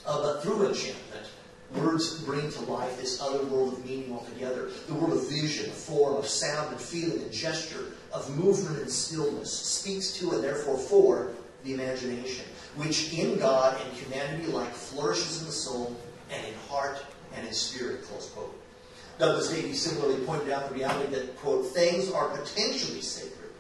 but through enchantment, words bring to life this other world of meaning altogether. The world of vision, of form, of sound and feeling and gesture, of movement and stillness, speaks to and therefore for the imagination, which in God and humanity alike flourishes in the soul and in heart and in spirit, close quote. Douglas Davies similarly pointed out the reality that, quote, things are potentially sacred,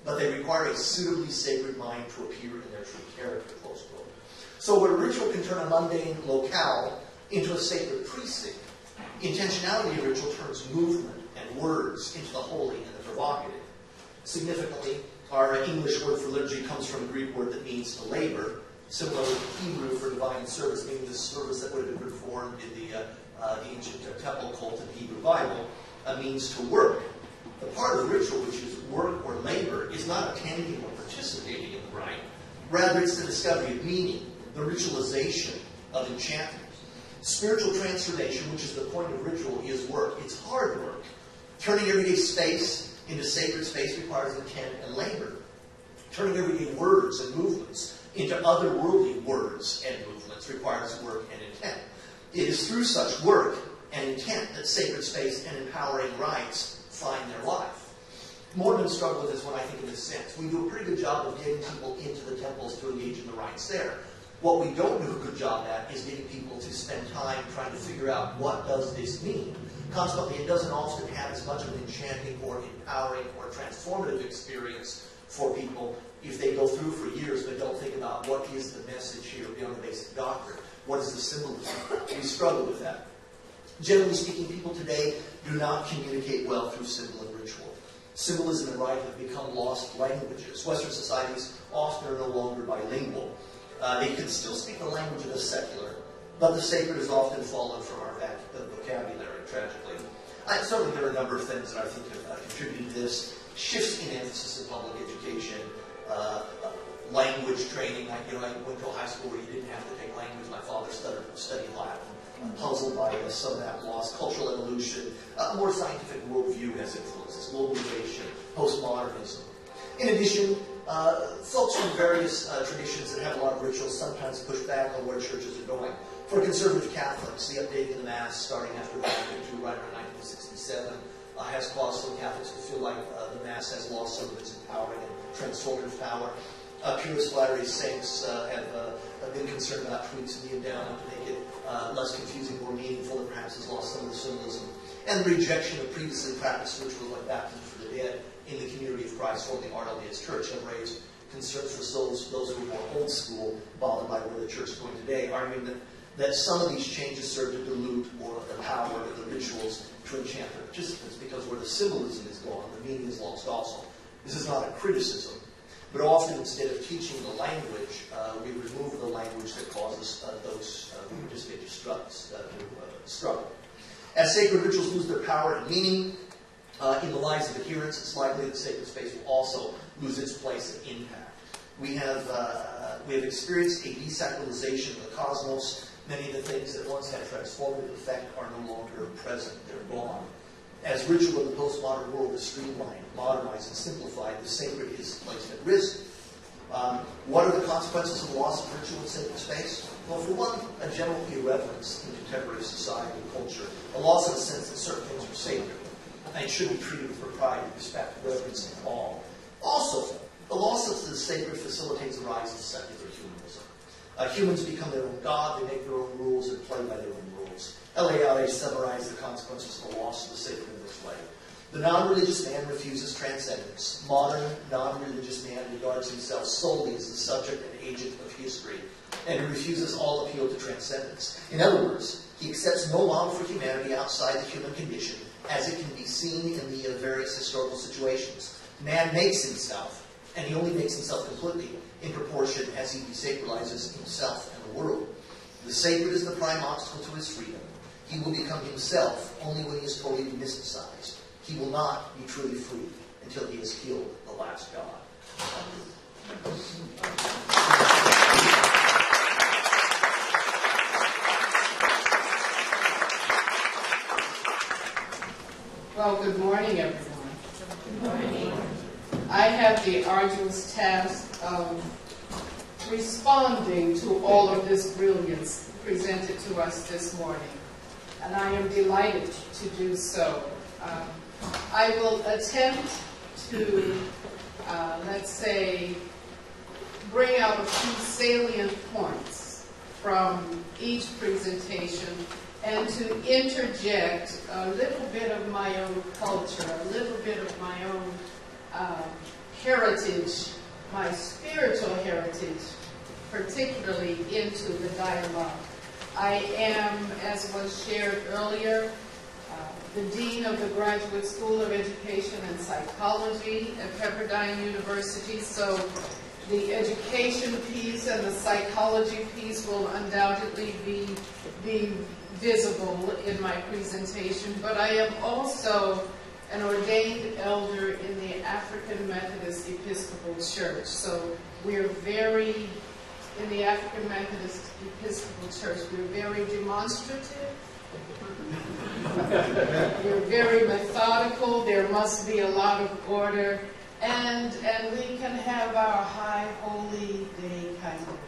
but they require a suitably sacred mind to appear in their true character, close quote. So where ritual can turn a mundane locale into a sacred precinct, intentionality of ritual turns movement and words into the holy and the provocative. Significantly, our English word for liturgy comes from a Greek word that means to labor, similar to Hebrew for divine service, meaning the service that would have been performed in the ancient temple cult and Hebrew Bible, means to work. The part of ritual, which is work or labor, is not attending or participating in the rite. Rather, it's the discovery of meaning, the ritualization of enchantment. Spiritual transformation, which is the point of ritual, is work. It's hard work. Turning everyday space into sacred space requires intent and labor. Turning everyday words and movements into otherworldly words and movements requires work and intent. It is through such work and intent that sacred space and empowering rites find their life. Mormons struggle with this one, I think, in this sense. We do a pretty good job of getting people into the temples to engage in the rites there. What we don't do a good job at is getting people to spend time trying to figure out what does this mean. Consequently, it doesn't often have as much of an enchanting or empowering or transformative experience for people if they go through for years but don't think about what is the message here beyond the basic doctrine. What is the symbolism? We struggle with that. Generally speaking, people today do not communicate well through symbol and ritual. Symbolism and rite have become lost languages. Western societies often are no longer bilingual. They can still speak the language of the secular, but the sacred has often fallen from our vocabulary, tragically. Certainly there are a number of things that I think have contributed to this. Shifts in emphasis in public education, language training. I went to a high school where you didn't have to take language. My father studied Latin. I'm puzzled by some of that loss. Cultural evolution, a more scientific worldview has influences, globalization, postmodernism. In addition, folks from various traditions that have a lot of rituals sometimes push back on where churches are going. For conservative Catholics, the updating of the Mass starting after Vatican II, right around 1967, has caused some Catholics to feel like the Mass has lost some of its empowering and transformative power. Purist Latter-day Saints have been concerned about tweaks in the endowment to make it less confusing, more meaningful, and perhaps has lost some of the symbolism. And the rejection of previously practiced rituals like baptism for the dead in the community of Christ, or the RLDS Church, have raised concerns for those who are more old school, bothered by where the church is going today, arguing that some of these changes serve to dilute or the power of the rituals to enchant their participants, because where the symbolism is gone, the meaning is lost also. This is not a criticism, but often instead of teaching the language, we remove the language that causes those who participate to struggle. As sacred rituals lose their power and meaning in the lives of adherents, it's likely that sacred space will also lose its place and impact. We have experienced a desacralization of the cosmos. Many of the things that once had transformative effect are no longer present. They're gone. As ritual in the postmodern world is streamlined, modernized, and simplified, the sacred is placed at risk. What are the consequences of the loss of ritual in sacred space? Well, for one, a general irreverence in contemporary society and culture, a loss of the sense that certain things are sacred and should be treated with propriety, respect, reverence, and awe. Also, the loss of the sacred facilitates the rise of secular humanism. Humans become their own god, they make their own rules, and play by their own rules. Eliade summarized the consequences of the loss of the sacred in this way. The non-religious man refuses transcendence. Modern, non-religious man regards himself solely as the subject and agent of history, and he refuses all appeal to transcendence. In other words, he accepts no law for humanity outside the human condition, as it can be seen in the various historical situations. Man makes himself, and he only makes himself completely in proportion as he desacralizes himself and the world. The sacred is the prime obstacle to his freedom. He will become himself only when he is totally demysticized. He will not be truly free until he has killed the last god. Well, good morning, everyone. Good morning. I have the arduous task of responding to all of this brilliance presented to us this morning, and I am delighted to do so. I will attempt to, let's say, bring out a few salient points from each presentation and to interject a little bit of my own culture, a little bit of my own heritage, my spiritual heritage, particularly into the dialogue. I am, as was shared earlier, the Dean of the Graduate School of Education and Psychology at Pepperdine University, so the education piece and the psychology piece will undoubtedly be visible in my presentation, but I am also an ordained elder in the African Methodist Episcopal Church. So we're very, in the African Methodist Episcopal Church, we're very demonstrative. We're very methodical. There must be a lot of order. And we can have our high holy day kind of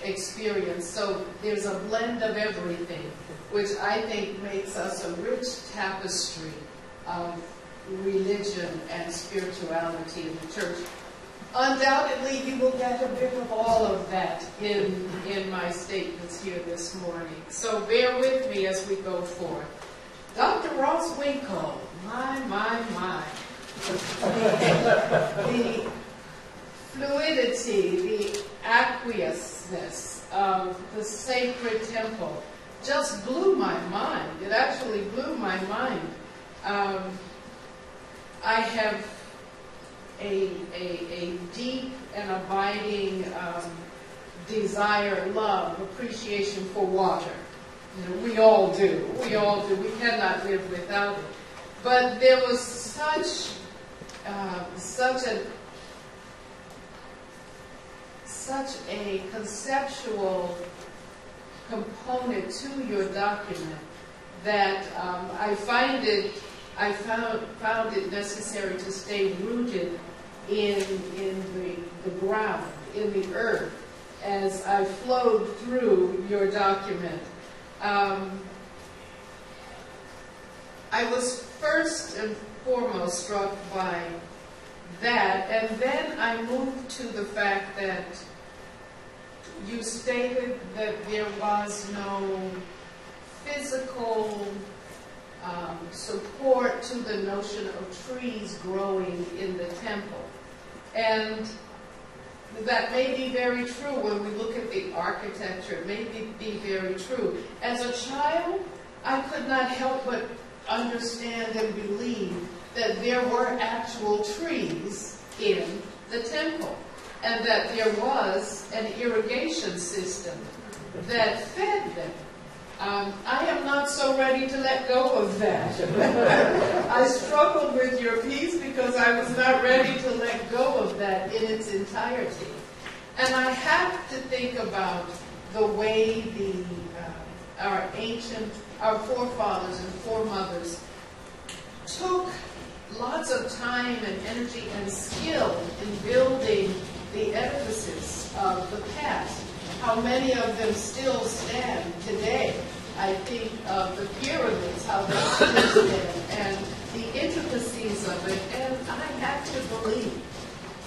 experience. So there's a blend of everything, which I think makes us a rich tapestry of religion and spirituality in the church. Undoubtedly, you will get a bit of all of that in my statements here this morning. So bear with me as we go forth. Dr. Ross Winkle, my. The fluidity, the aqueousness of the sacred temple just blew my mind. It actually blew my mind. I have a deep and abiding desire, love, appreciation for water. You know, we all do. We all do. We cannot live without it. But there was such a conceptual component to your document that I found it necessary to stay rooted in the ground, in the earth, as I flowed through your document. I was first and foremost struck by that, and then I moved to the fact that you stated that there was no physical support to the notion of trees growing in the temple. And that may be very true when we look at the architecture. It may be very true. As a child, I could not help but understand and believe that there were actual trees in the temple, and that there was an irrigation system that fed them. I am not so ready to let go of that. I struggled with your piece because I was not ready to let go of that in its entirety. And I have to think about the way our forefathers and foremothers took lots of time and energy and skill in building the edifices of the past. How many of them still stand today? I think of the pyramids, how they still stand, and the intricacies of it. And I have to believe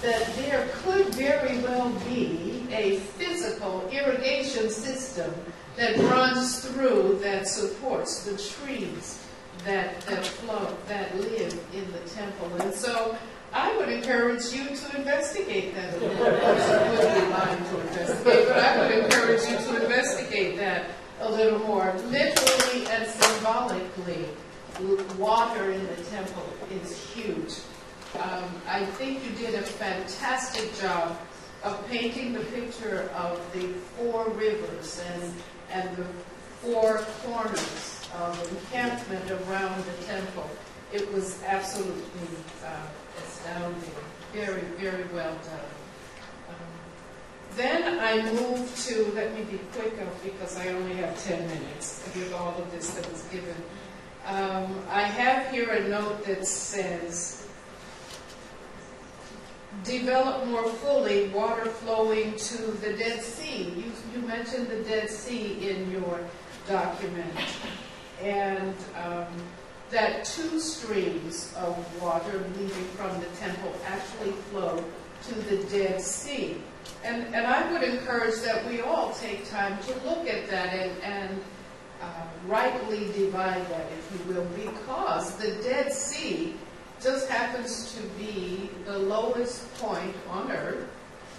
that there could very well be a physical irrigation system that runs through, that supports the trees that flow, that live in the temple. And so I would encourage you to investigate that a little more. It would be lying to investigate, but I would encourage you to investigate that a little more. Literally and symbolically, water in the temple is huge. I think you did a fantastic job of painting the picture of the 4 rivers and the 4 corners of encampment around the temple. It was absolutely astounding. Very, very well done. Then I moved to, let me be quick because I only have 10 minutes with all of this that was given. I have here a note that says, develop more fully water flowing to the Dead Sea. You mentioned the Dead Sea in your document. And that 2 streams of water leaving from the temple actually flow to the Dead Sea. And I would encourage that we all take time to look at that and rightly divide that, if you will, because the Dead Sea just happens to be the lowest point on earth,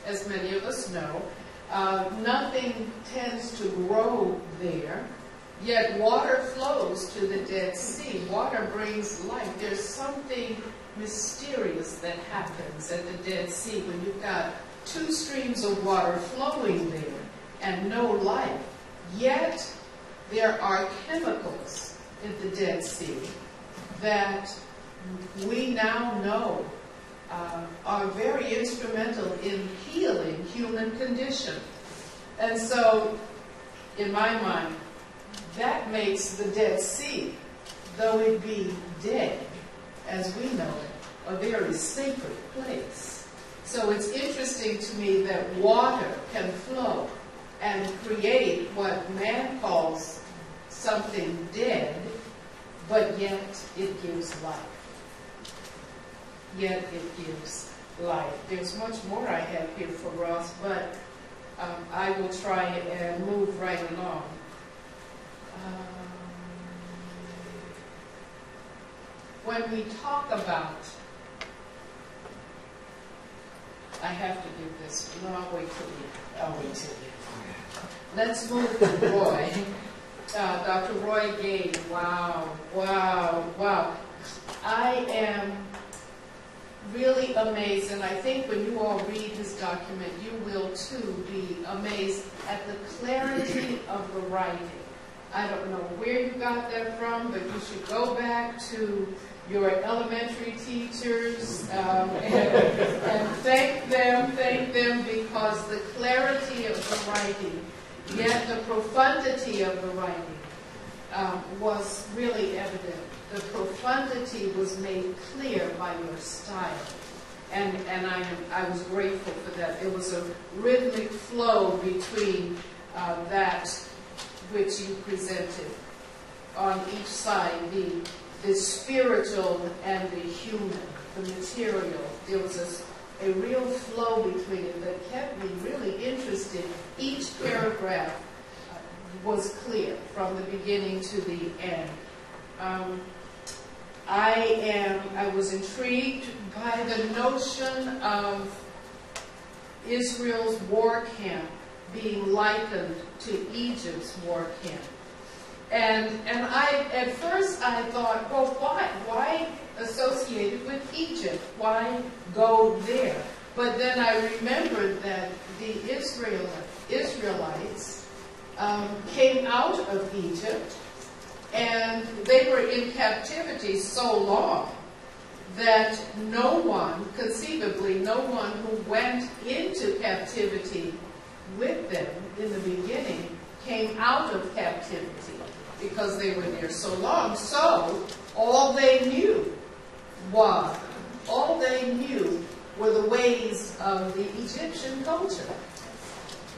as many of us know. Nothing tends to grow there, yet water flows to the Dead Sea. Water brings life. There's something mysterious that happens at the Dead Sea when you've got 2 streams of water flowing there and no life. Yet there are chemicals in the Dead Sea that we now know are very instrumental in healing human condition. And so, in my mind, that makes the Dead Sea, though it be dead, as we know it, a very sacred place. So it's interesting to me that water can flow and create what man calls something dead, but yet it gives life. Yet it gives life. There's much more I have here for us, but I will try and move right along. When we talk about, I have to give this, no, I'll wait till you. Let's move to Roy. Dr. Roy Gay, wow. I am really amazed, and I think when you all read his document, you will too be amazed at the clarity of the writing. I don't know where you got that from, but you should go back to your elementary teachers and thank them because the clarity of the writing, yet the profundity of the writing was really evident. The profundity was made clear by your style, and I was grateful for that. There was a rhythmic flow between that which you presented on each side, the spiritual and the human, the material. There was a real flow between it that kept me really interested. Each paragraph was clear from the beginning to the end. I was intrigued by the notion of Israel's war camp being likened to Egypt's war camp. And at first I thought, well, why associated with Egypt? Why go there? But then I remembered that the Israelites came out of Egypt, and they were in captivity so long that conceivably no one who went into captivity with them in the beginning came out of captivity because they were there so long. So all they knew were the ways of the Egyptian culture.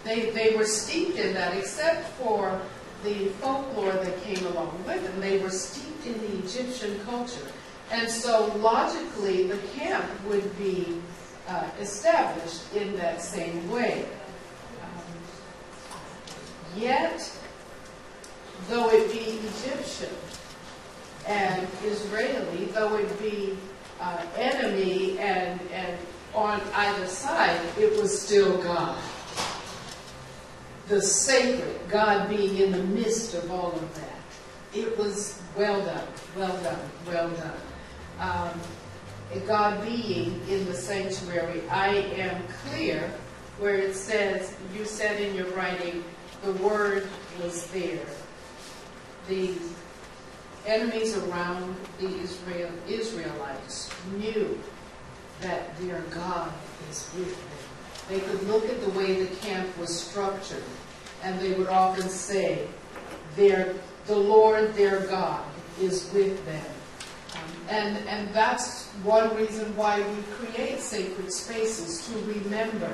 They were steeped in that, except for the folklore that came along with them. They were steeped in the Egyptian culture. And so logically, the camp would be established in that same way. Yet, though it be Egyptian and Israeli, though it be enemy and on either side, it was still God. The sacred, God being in the midst of all of that. It was well done, well done, well done. God being in the sanctuary, I am clear where it says, you said in your writing, the word was there. The enemies around the Israelites knew that their God is with them. They could look at the way the camp was structured, and they would often say, the Lord, their God, is with them. And that's one reason why we create sacred spaces, to remember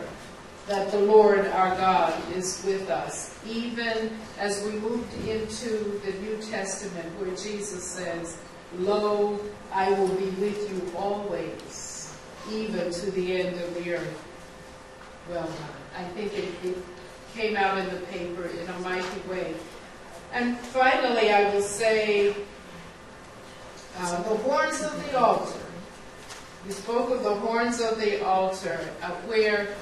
that the Lord, our God, is with us. Even as we moved into the New Testament, where Jesus says, "Lo, I will be with you always, even to the end of the earth." Well done. I think it came out in the paper in a mighty way. And finally, I will say, the horns of the altar. You spoke of the horns of the altar, where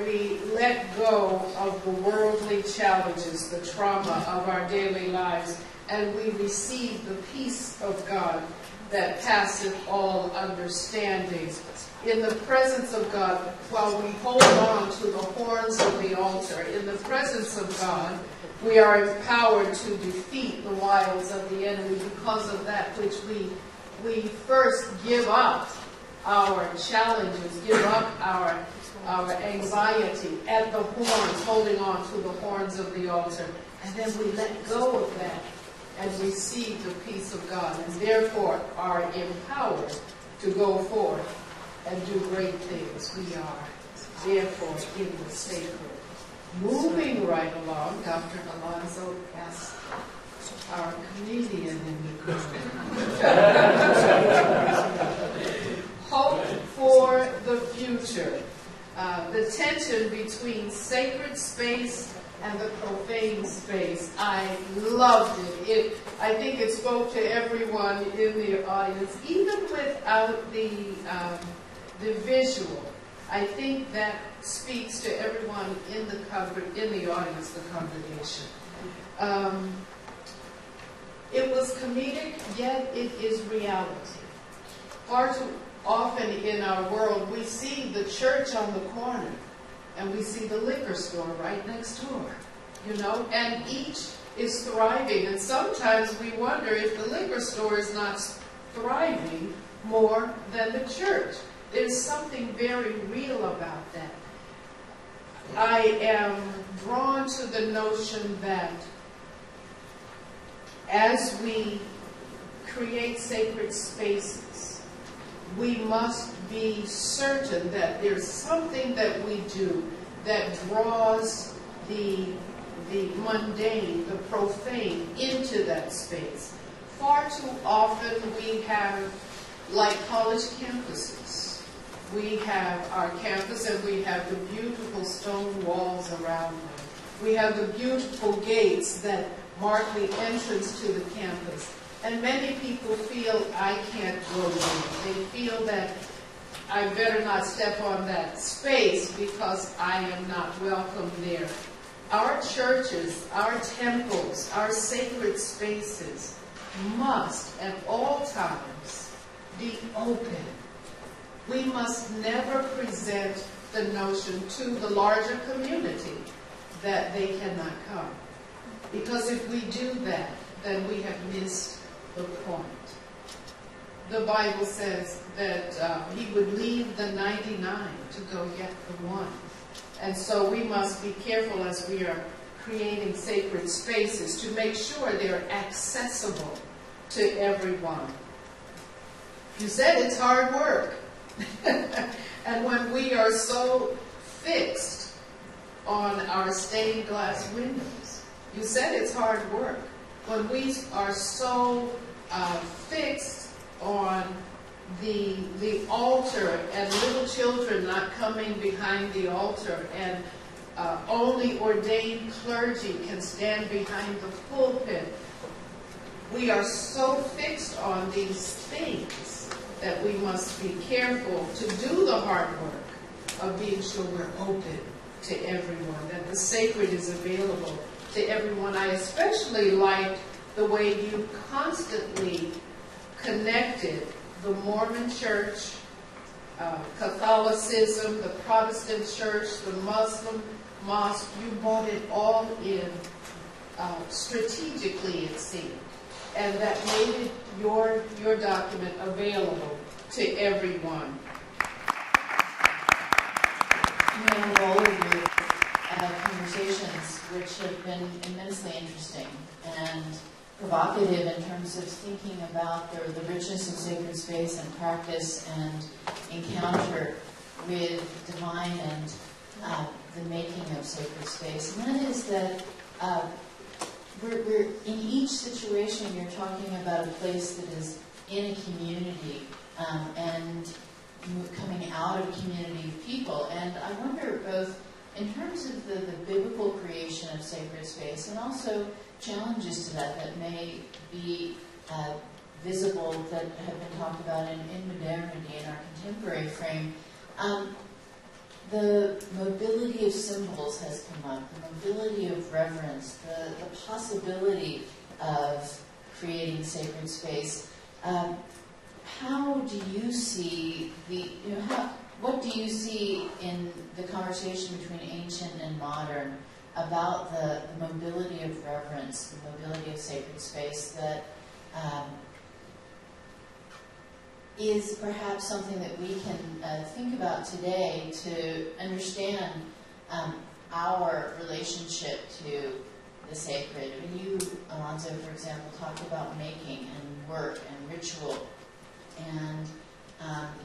we let go of the worldly challenges, the trauma of our daily lives, and we receive the peace of God that passeth all understanding. In the presence of God, while we hold on to the horns of the altar, in the presence of God, we are empowered to defeat the wiles of the enemy because of that which we first give up our challenges, give up our anxiety at the horns, holding on to the horns of the altar. And then we let go of that and receive the peace of God, and therefore are empowered to go forth and do great things. We are therefore in the sacred. Moving right along, Dr. Alonzo asked our comedian in the hope for the future. The tension between sacred space and the profane space. I loved it. I think it spoke to everyone in the audience, even without the visual. I think that speaks to everyone in the audience, the congregation. It was comedic, yet it is reality. Far too often in our world, we see the church on the corner, and we see the liquor store right next door, and each is thriving. And sometimes we wonder if the liquor store is not thriving more than the church. There's something very real about that. I am drawn to the notion that as we create sacred spaces, we must be certain that there's something that we do that draws the mundane, the profane into that space. Far too often we have, like college campuses, we have our campus and we have the beautiful stone walls around them. We have the beautiful gates that mark the entrance to the campus. And many people feel, I can't go there. They feel that I better not step on that space because I am not welcome there. Our churches, our temples, our sacred spaces must at all times be open. We must never present the notion to the larger community that they cannot come. Because if we do that, then we have missed the point. The Bible says that he would leave the 99 to go get the one. And so we must be careful as we are creating sacred spaces to make sure they're accessible to everyone. You said it's hard work. And when we are so fixed on our stained glass windows, you said it's hard work. When we are so fixed on the altar and little children not coming behind the altar, and only ordained clergy can stand behind the pulpit. We are so fixed on these things that we must be careful to do the hard work of being sure we're open to everyone, that the sacred is available to everyone. I especially liked the way you constantly connected the Mormon Church, Catholicism, the Protestant Church, the Muslim mosque. You brought it all in strategically, it seemed, and that made it your document available to everyone. You know, all of your conversations, which have been immensely interesting and provocative in terms of thinking about the richness of sacred space and practice and encounter with divine and the making of sacred space. And that is that we're in each situation you're talking about a place that is in a community and coming out of a community of people. And I wonder both in terms of the biblical creation of sacred space and also challenges to that may be visible that have been talked about in modernity, in our contemporary frame. The mobility of symbols has come up, the mobility of reverence, the possibility of creating sacred space. How do you see what do you see in the conversation between ancient and modern about the mobility of reverence, the mobility of sacred space that is perhaps something that we can think about today to understand our relationship to the sacred? When you, Alonzo, for example, talked about making and work and ritual and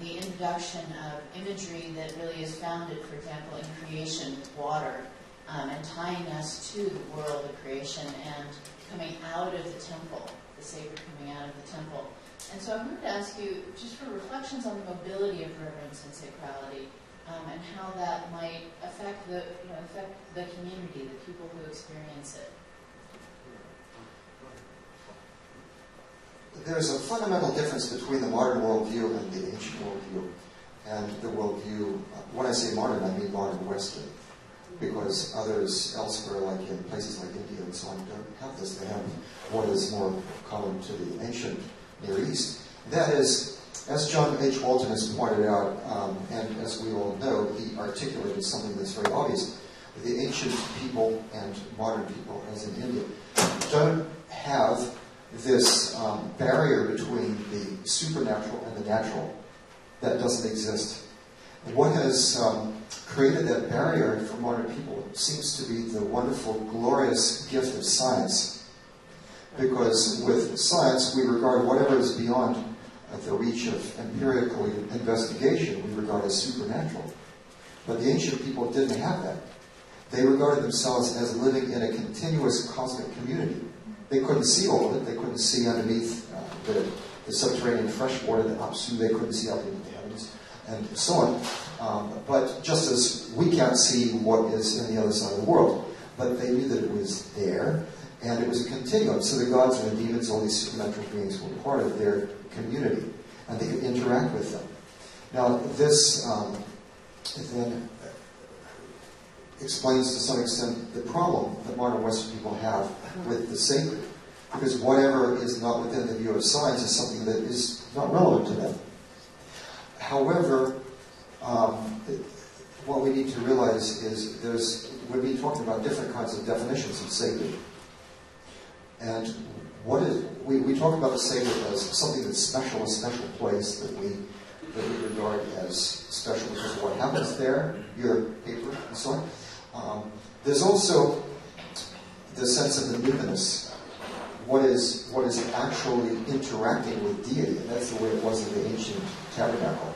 the introduction of imagery that really is founded, for example, in creation with water, and tying us to the world of creation and coming out of the temple, the sacred coming out of the temple. And so I wanted to ask you just for reflections on the mobility of reverence and sacrality, and how that might affect the community, the people who experience it. There's a fundamental difference between the modern worldview and the ancient worldview. And the worldview, when I say modern, I mean modern Western, because others elsewhere, like in places like India and so on, don't have this. They have what is more common to the ancient Near East. That is, as John H. Walton has pointed out, and as we all know, he articulated something that's very obvious. The ancient people and modern people, as in India, don't have this barrier between the supernatural and the natural. That doesn't exist. And what has created that barrier for modern people seems to be the wonderful, glorious gift of science. Because with science, we regard whatever is beyond the reach of empirical investigation, we regard as supernatural. But the ancient people didn't have that. They regarded themselves as living in a continuous cosmic community. They couldn't see all of it. They couldn't see underneath the subterranean fresh water that Apsu. They couldn't see up into the heavens, and so on. But just as we can't see what is in the other side of the world, but they knew that it was there, and it was a continuum. So the gods and the demons, all these supernatural beings, were part of their community, and they could interact with them. Now, this then explains to some extent the problem that modern Western people have with the sacred. Because whatever is not within the view of science is something that is not relevant to them. However, what we need to realize is we've been talking about different kinds of definitions of sacred. And we talk about the sacred as something that's special, a special place that we regard as special because of what happens there, your paper, and so on. There's also the sense of the numinous. What is actually interacting with deity, and that's the way it was in the ancient tabernacle.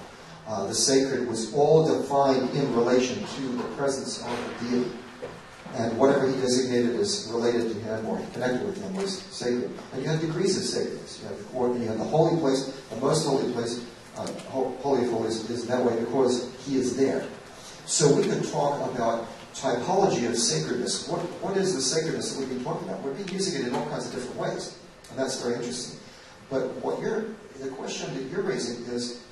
The sacred was all defined in relation to the presence of the deity. And whatever he designated as related to him or connected with him was sacred. And you had degrees of sacredness. You had the holy place, the most holy place, Holy of Holies is that way because He is there. So we could talk about typology of sacredness. What is the sacredness that we've been talking about? We've been using it in all kinds of different ways, and that's very interesting. But the question that you're raising is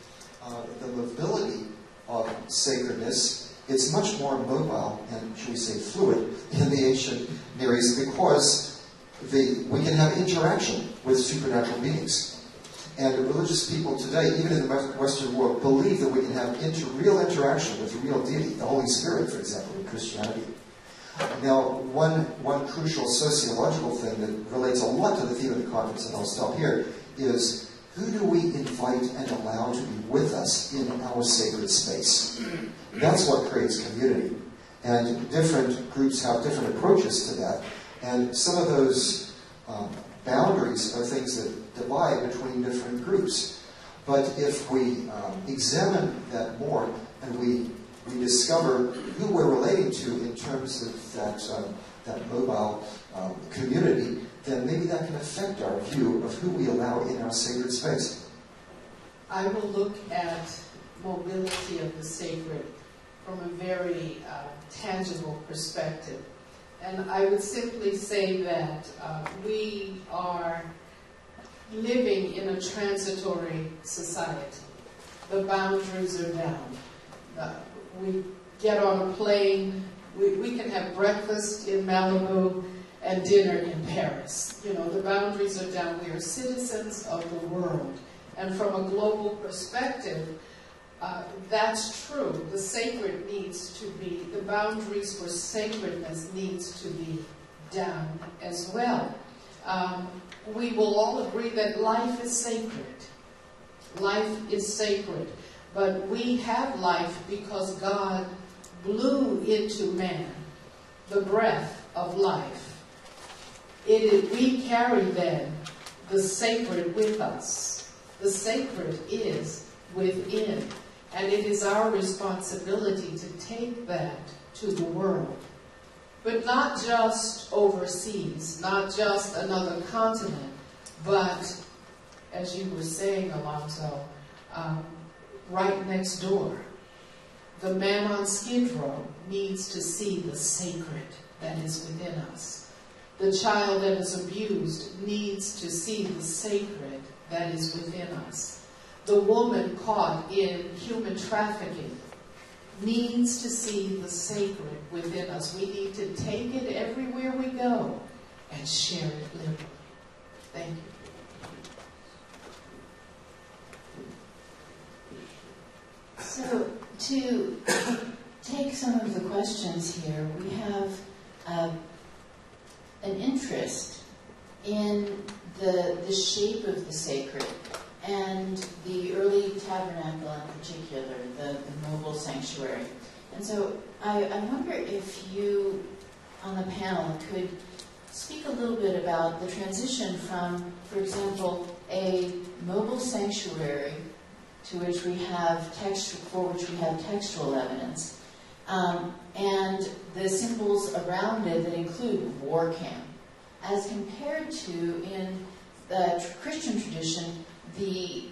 the mobility of sacredness. It's much more mobile and, shall we say, fluid in the ancient Near East because we can have interaction with supernatural beings. And religious people today, even in the Western world, believe that we can have real interaction with the real deity, the Holy Spirit, for example, in Christianity. Now, one crucial sociological thing that relates a lot to the theme of the conference, and I'll stop here, is who do we invite and allow to be with us in our sacred space? That's what creates community. And different groups have different approaches to that. And some of those boundaries are things that divide between different groups. But if we examine that more and we discover who we're relating to in terms of that mobile community, then maybe that can affect our view of who we allow in our sacred space. I will look at mobility of the sacred from a very tangible perspective. And I would simply say that we are living in a transitory society. The boundaries are down. We get on a plane, we can have breakfast in Malibu and dinner in Paris. You know, the boundaries are down. We are citizens of the world. And from a global perspective, that's true. The sacred needs to be, the boundaries for sacredness needs to be down as well. We will all agree that life is sacred. Life is sacred. But we have life because God blew into man the breath of life. We carry then the sacred with us. The sacred is within. And it is our responsibility to take that to the world. But not just overseas, not just another continent, but, as you were saying, Alonzo, right next door. The man on Skid Row needs to see the sacred that is within us. The child that is abused needs to see the sacred that is within us. The woman caught in human trafficking needs to see the sacred within us. We need to take it everywhere we go and share it liberally. Thank you. So, to take some of the questions here, we have an interest in the shape of the sacred and the early tabernacle in particular, the mobile sanctuary. And so I wonder if you, on the panel, could speak a little bit about the transition from, for example, a mobile sanctuary to which we have textual evidence, and the symbols around it that include war camp, as compared to, in the Christian tradition, the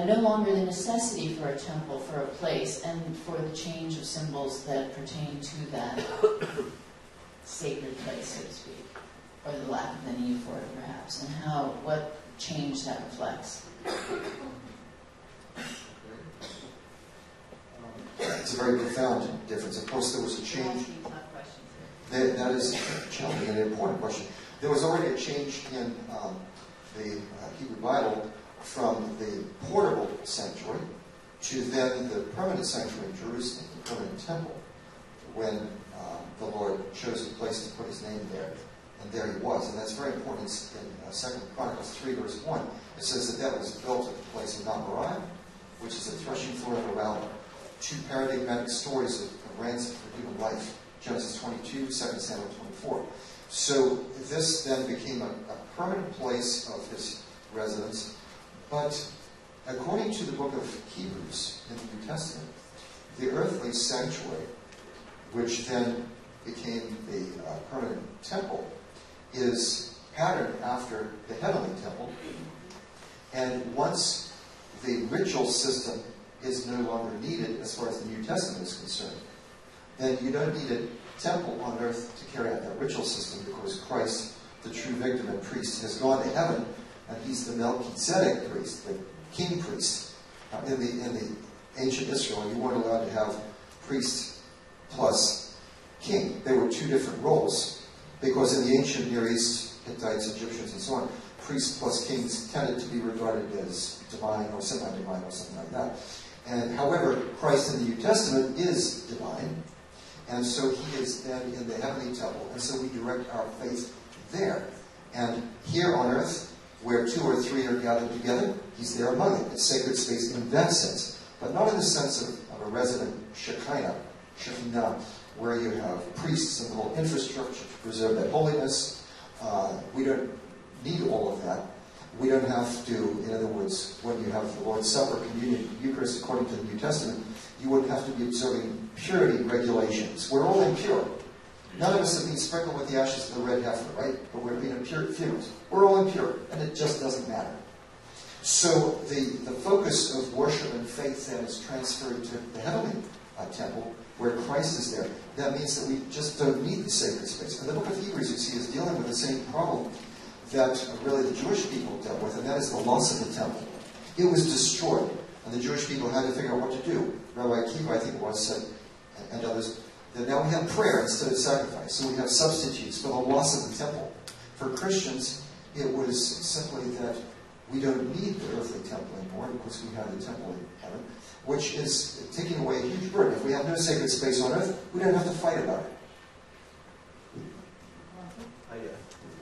no longer the necessity for a temple, for a place, and for the change of symbols that pertain to that sacred place, so to speak, or the lack of the need for it, perhaps, and what change that reflects. It's a very profound difference. Of course, there was a change. That is challenging and an important question. There was already a change in the Hebrew Bible from the portable sanctuary to then the permanent sanctuary in Jerusalem, the permanent temple, when the Lord chose a place to put his name there. And there he was. And that's very important in 2 Chronicles 3, verse 1. It says that was built at the place of Mount Moriah, which is a threshing floor of Araunah. Two paradigmatic stories of ransom for human life. Genesis 22, 2 Samuel 24. So this then became a permanent place of his residence. But according to the book of Hebrews in the New Testament, the earthly sanctuary, which then became the permanent temple, is patterned after the heavenly temple. And once the ritual system is no longer needed as far as the New Testament is concerned, then you don't need a temple on earth to carry out that ritual system, because Christ, the true victim and priest, has gone to heaven, and he's the Melchizedek priest, the king priest. In the ancient Israel, you weren't allowed to have priest plus king. They were two different roles, because in the ancient Near East, Hittites, Egyptians, and so on, priests plus kings tended to be regarded as divine or semi-divine or something like that. And however, Christ in the New Testament is divine, and so he is then in the heavenly temple, and so we direct our faith there. And here on earth, where 2 or 3 are gathered together, he's there among it. It's sacred space in that sense, but not in the sense of a resident Shekinah, where you have priests and the whole infrastructure to preserve that holiness. We don't need all of that. We don't have to, in other words, when you have the Lord's Supper, communion, Eucharist, according to the New Testament, you wouldn't have to be observing purity regulations. We're all impure. None of us have been sprinkled with the ashes of the red heifer, right? But we're being impure funerals. We're all impure, and it just doesn't matter. So the focus of worship and faith then is transferred to the heavenly temple, where Christ is there. That means that we just don't need the sacred space. And the book of Hebrews, you see, is dealing with the same problem that really the Jewish people dealt with, and that is the loss of the temple. It was destroyed, and the Jewish people had to figure out what to do. Rabbi Akiva, I think it was, said, and others, that now we have prayer instead of sacrifice. So we have substitutes for the loss of the temple. For Christians, it was simply that we don't need the earthly temple anymore, because we have the temple in heaven, which is taking away a huge burden. If we have no sacred space on earth, we don't have to fight about it.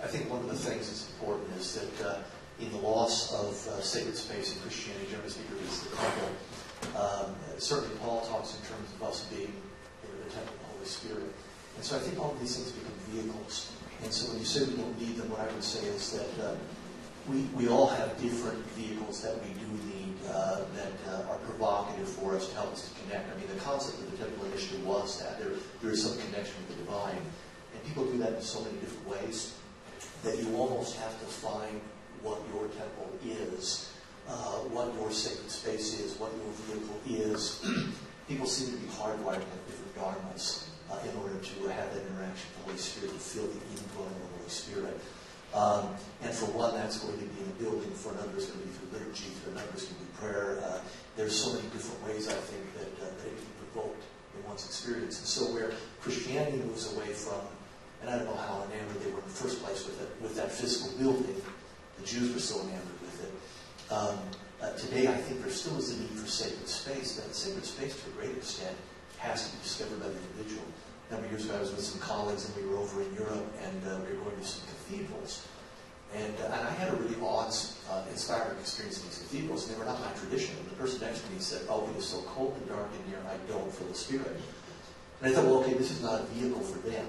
I think one of the things that's important is that in the loss of sacred space in Christianity, generally speaking, is the temple. Certainly Paul talks in terms of us being the temple of the Holy Spirit. And so I think all of these things become vehicles. And so when you say we don't need them, what I would say is that we all have different vehicles that we do need that are provocative for us to help us to connect. I mean, the concept of the temple initially was that there is some connection with the divine. And people do that in so many different ways that you almost have to find what your temple is, what your sacred space is, what your vehicle is. People seem to be hardwired to have different dharmas in order to have that interaction with the Holy Spirit, to feel the influence of the Holy Spirit. And for one, that's going to be in a building. For another, it's going to be through liturgy. For another, it's going to be prayer. There's so many different ways, I think, that it can be provoked in one's experience. And so where Christianity moves away from, and I don't know how enamored they were in the first place with that physical building, the Jews were so enamored with it. Today, I think there still is a need for sacred space, but sacred space, to a great extent, has to be discovered by the individual. A number of years ago, I was with some colleagues, and we were over in Europe, and we were going to some cathedrals. And I had a really awe-inspiring experience in these cathedrals, and they were not my tradition. And the person next to me said, "Oh, it is so cold and dark in here, I don't feel the Spirit." And I thought, well, okay, this is not a vehicle for them.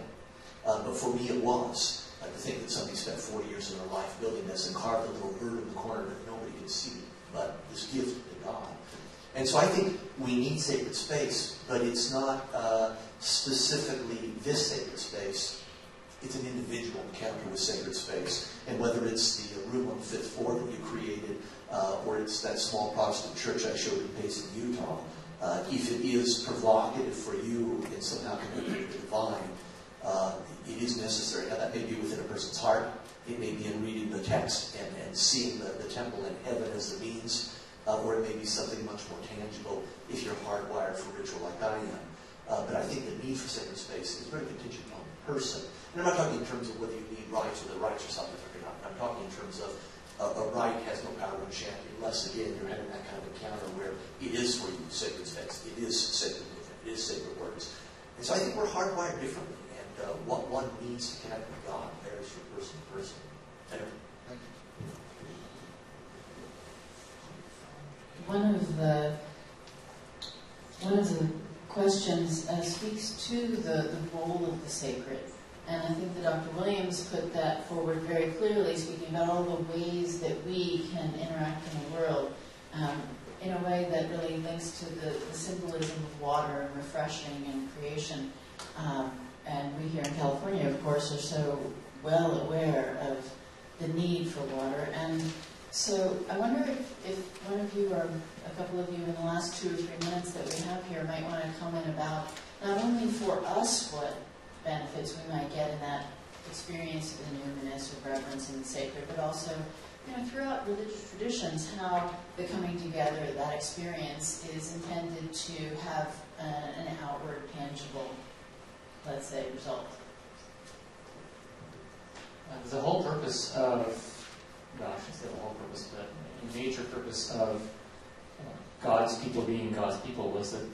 But for me, it was. To think that somebody spent 40 years of their life building this and carved a little bird in the corner that nobody could see, but this gift to God. And so I think we need sacred space, but it's not specifically this sacred space. It's an individual encounter with sacred space. And whether it's the room on the 5th floor that you created, or it's that small Protestant church I showed in Payson, Utah, if it is provocative for you and somehow connected to the divine, it is necessary. Now, that may be within a person's heart. It may be in reading the text and seeing the temple in heaven as the means, or it may be something much more tangible if you're hardwired for ritual like I am. But I think the need for sacred space is very contingent on the person. And I'm not talking in terms of whether you need rites or the rites are something or not. I'm talking in terms of a rite has no power to enchant you, unless, again, you're having that kind of encounter where it is for you sacred space, it is sacred movement, it is sacred words. And so I think we're hardwired differently. What one needs to connect with God varies from person to person. Anyway. One of the questions speaks to the role of the sacred, and I think that Dr. Williams put that forward very clearly, speaking about all the ways that we can interact in the world in a way that really links to the symbolism of water and refreshing and creation. And we here in California, of course, are so well aware of the need for water. And So I wonder if one of you or a couple of you in the last 2 or 3 minutes that we have here might want to comment about not only for us what benefits we might get in that experience of illuminous or reverence in the sacred, but also throughout religious traditions, how the coming together, that experience is intended to have an outward, tangible, let's say, result. The whole purpose of, well, I shouldn't say the whole purpose, but a major purpose of God's people being God's people was that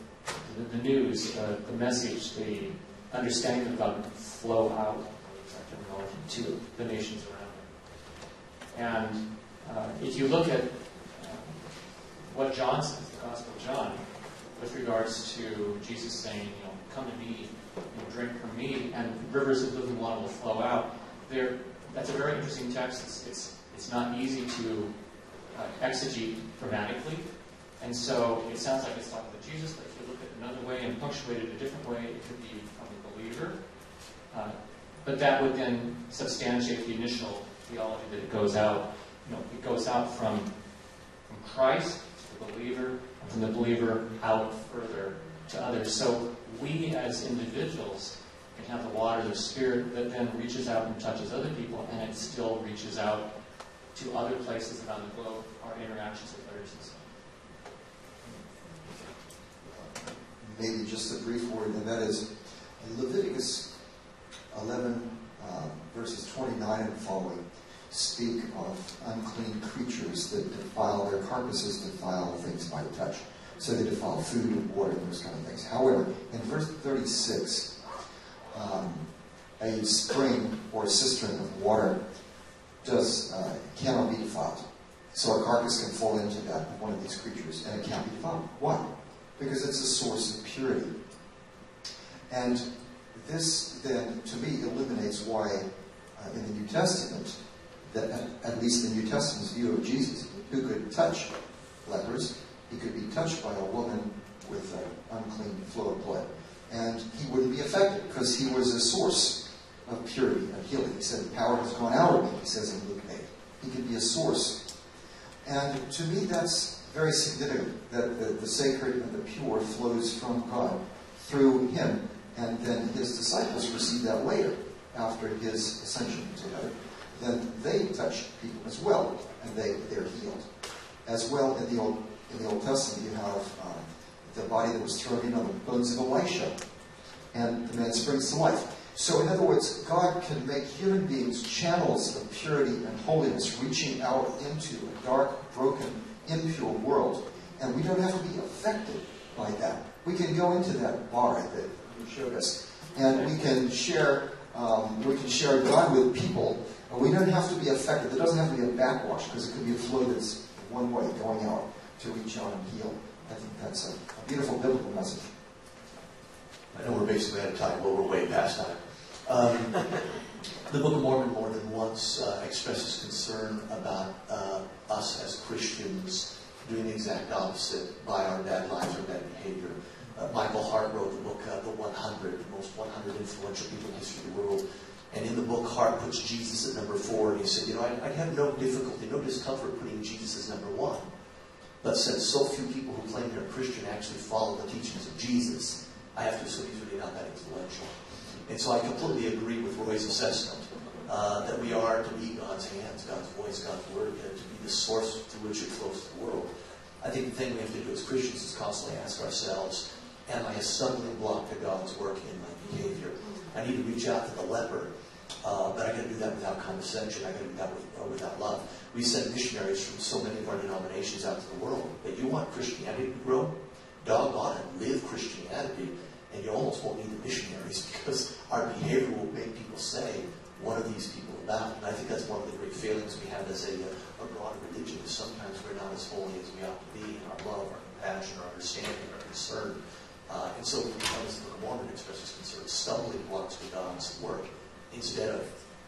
the news, the message, the understanding of God would flow out to the nations around it. And if you look at what John says, the Gospel of John, with regards to Jesus saying, come to me, drink from me, and rivers of living water will flow out, that's a very interesting text. It's not easy to exegete grammatically, and so it sounds like it's talking to Jesus, but if you look at another way and punctuate it a different way, it could be from a believer. But that would then substantiate the initial theology that it goes out. It goes out from Christ to the believer, and from the believer out further to others. So we as individuals can have the water of the Spirit that then reaches out and touches other people, and it still reaches out to other places around the globe, our interactions with others and so on. Maybe just a brief word, and that is Leviticus 11, verses 29 and following speak of unclean creatures that defile their carcasses, defile things by touch. So they defile food and water and those kind of things. However, in verse 36, a spring or a cistern of water cannot be defiled. So a carcass can fall into that of one of these creatures, and it can't be defiled. Why? Because it's a source of purity. And this then, to me, illuminates why in the New Testament, that at least the New Testament's view of Jesus, who could touch lepers, he could be touched by a woman with an unclean flow of blood. And he wouldn't be affected because he was a source of purity and healing. He said, the power has gone out of me, he says in Luke 8. He could be a source. And to me, that's very significant, that the sacred and the pure flows from God through him. And then his disciples receive that later, after his ascension to heaven. Then they touch people as well, and they're healed. As well, in the Old Testament, you have the body that was thrown in on the bones of Elisha, and the man springs to life. So, in other words, God can make human beings channels of purity and holiness, reaching out into a dark, broken, impure world. And we don't have to be affected by that. We can go into that bar that you showed us, and we can share God with people. We don't have to be affected. There doesn't have to be a backwash, because it could be a flow that's one way, going out to reach out and heal. I think that's a beautiful biblical message. I know we're basically out of time, but we're way past time. The Book of Mormon more than once expresses concern about us as Christians doing the exact opposite by our bad lives or bad behavior. Michael Hart wrote the book, The 100, the most 100 influential people in the history of the world. And in the book, Hart puts Jesus at number 4. And he said, I'd have no difficulty, no discomfort putting Jesus as number 1. But since so few people who claim they're Christian actually follow the teachings of Jesus, I have to assume he's really not that influential. And so I completely agree with Roy's assessment that we are to be God's hands, God's voice, God's word, to be the source through which it flows to the world. I think the thing we have to do as Christians is constantly ask ourselves, am I a stumbling block to God's work in my behavior? I need to reach out to the leper, but I got to do that without condescension. I got to do that without love. We send missionaries from so many of our denominations out to the world. But you want Christianity to grow? Doggone it, live Christianity, and you almost won't need the missionaries, because our behavior will make people say, what are these people about? And I think that's one of the great failings we have as a broad religion, is sometimes we're not as holy as we ought to be in our love, our compassion, our understanding, our concern. And so when we come as the Book of Mormon expresses concern, stumbling blocks to God's work instead of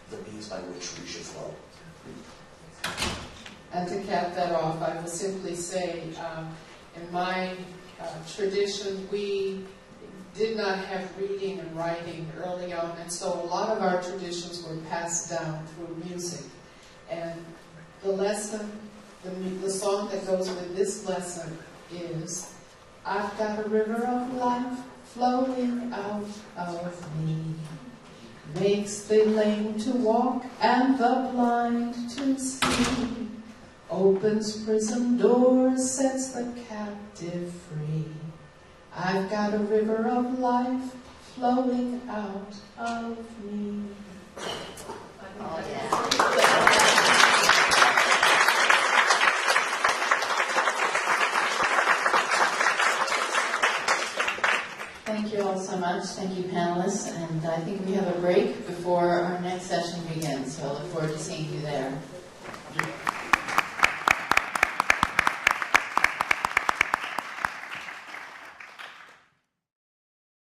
the means by which we should flow. And to cap that off, I will simply say, in my tradition, we did not have reading and writing early on, and so a lot of our traditions were passed down through music. And the lesson the song that goes with this lesson is, I've got a river of life flowing out of me, makes the lame to walk and the blind to see, opens prison doors, sets the captive free. I've got a river of life flowing out of me. Oh, yeah. Thank you all so much. Thank you, panelists. And I think we have a break before our next session begins, so I look forward to seeing you there.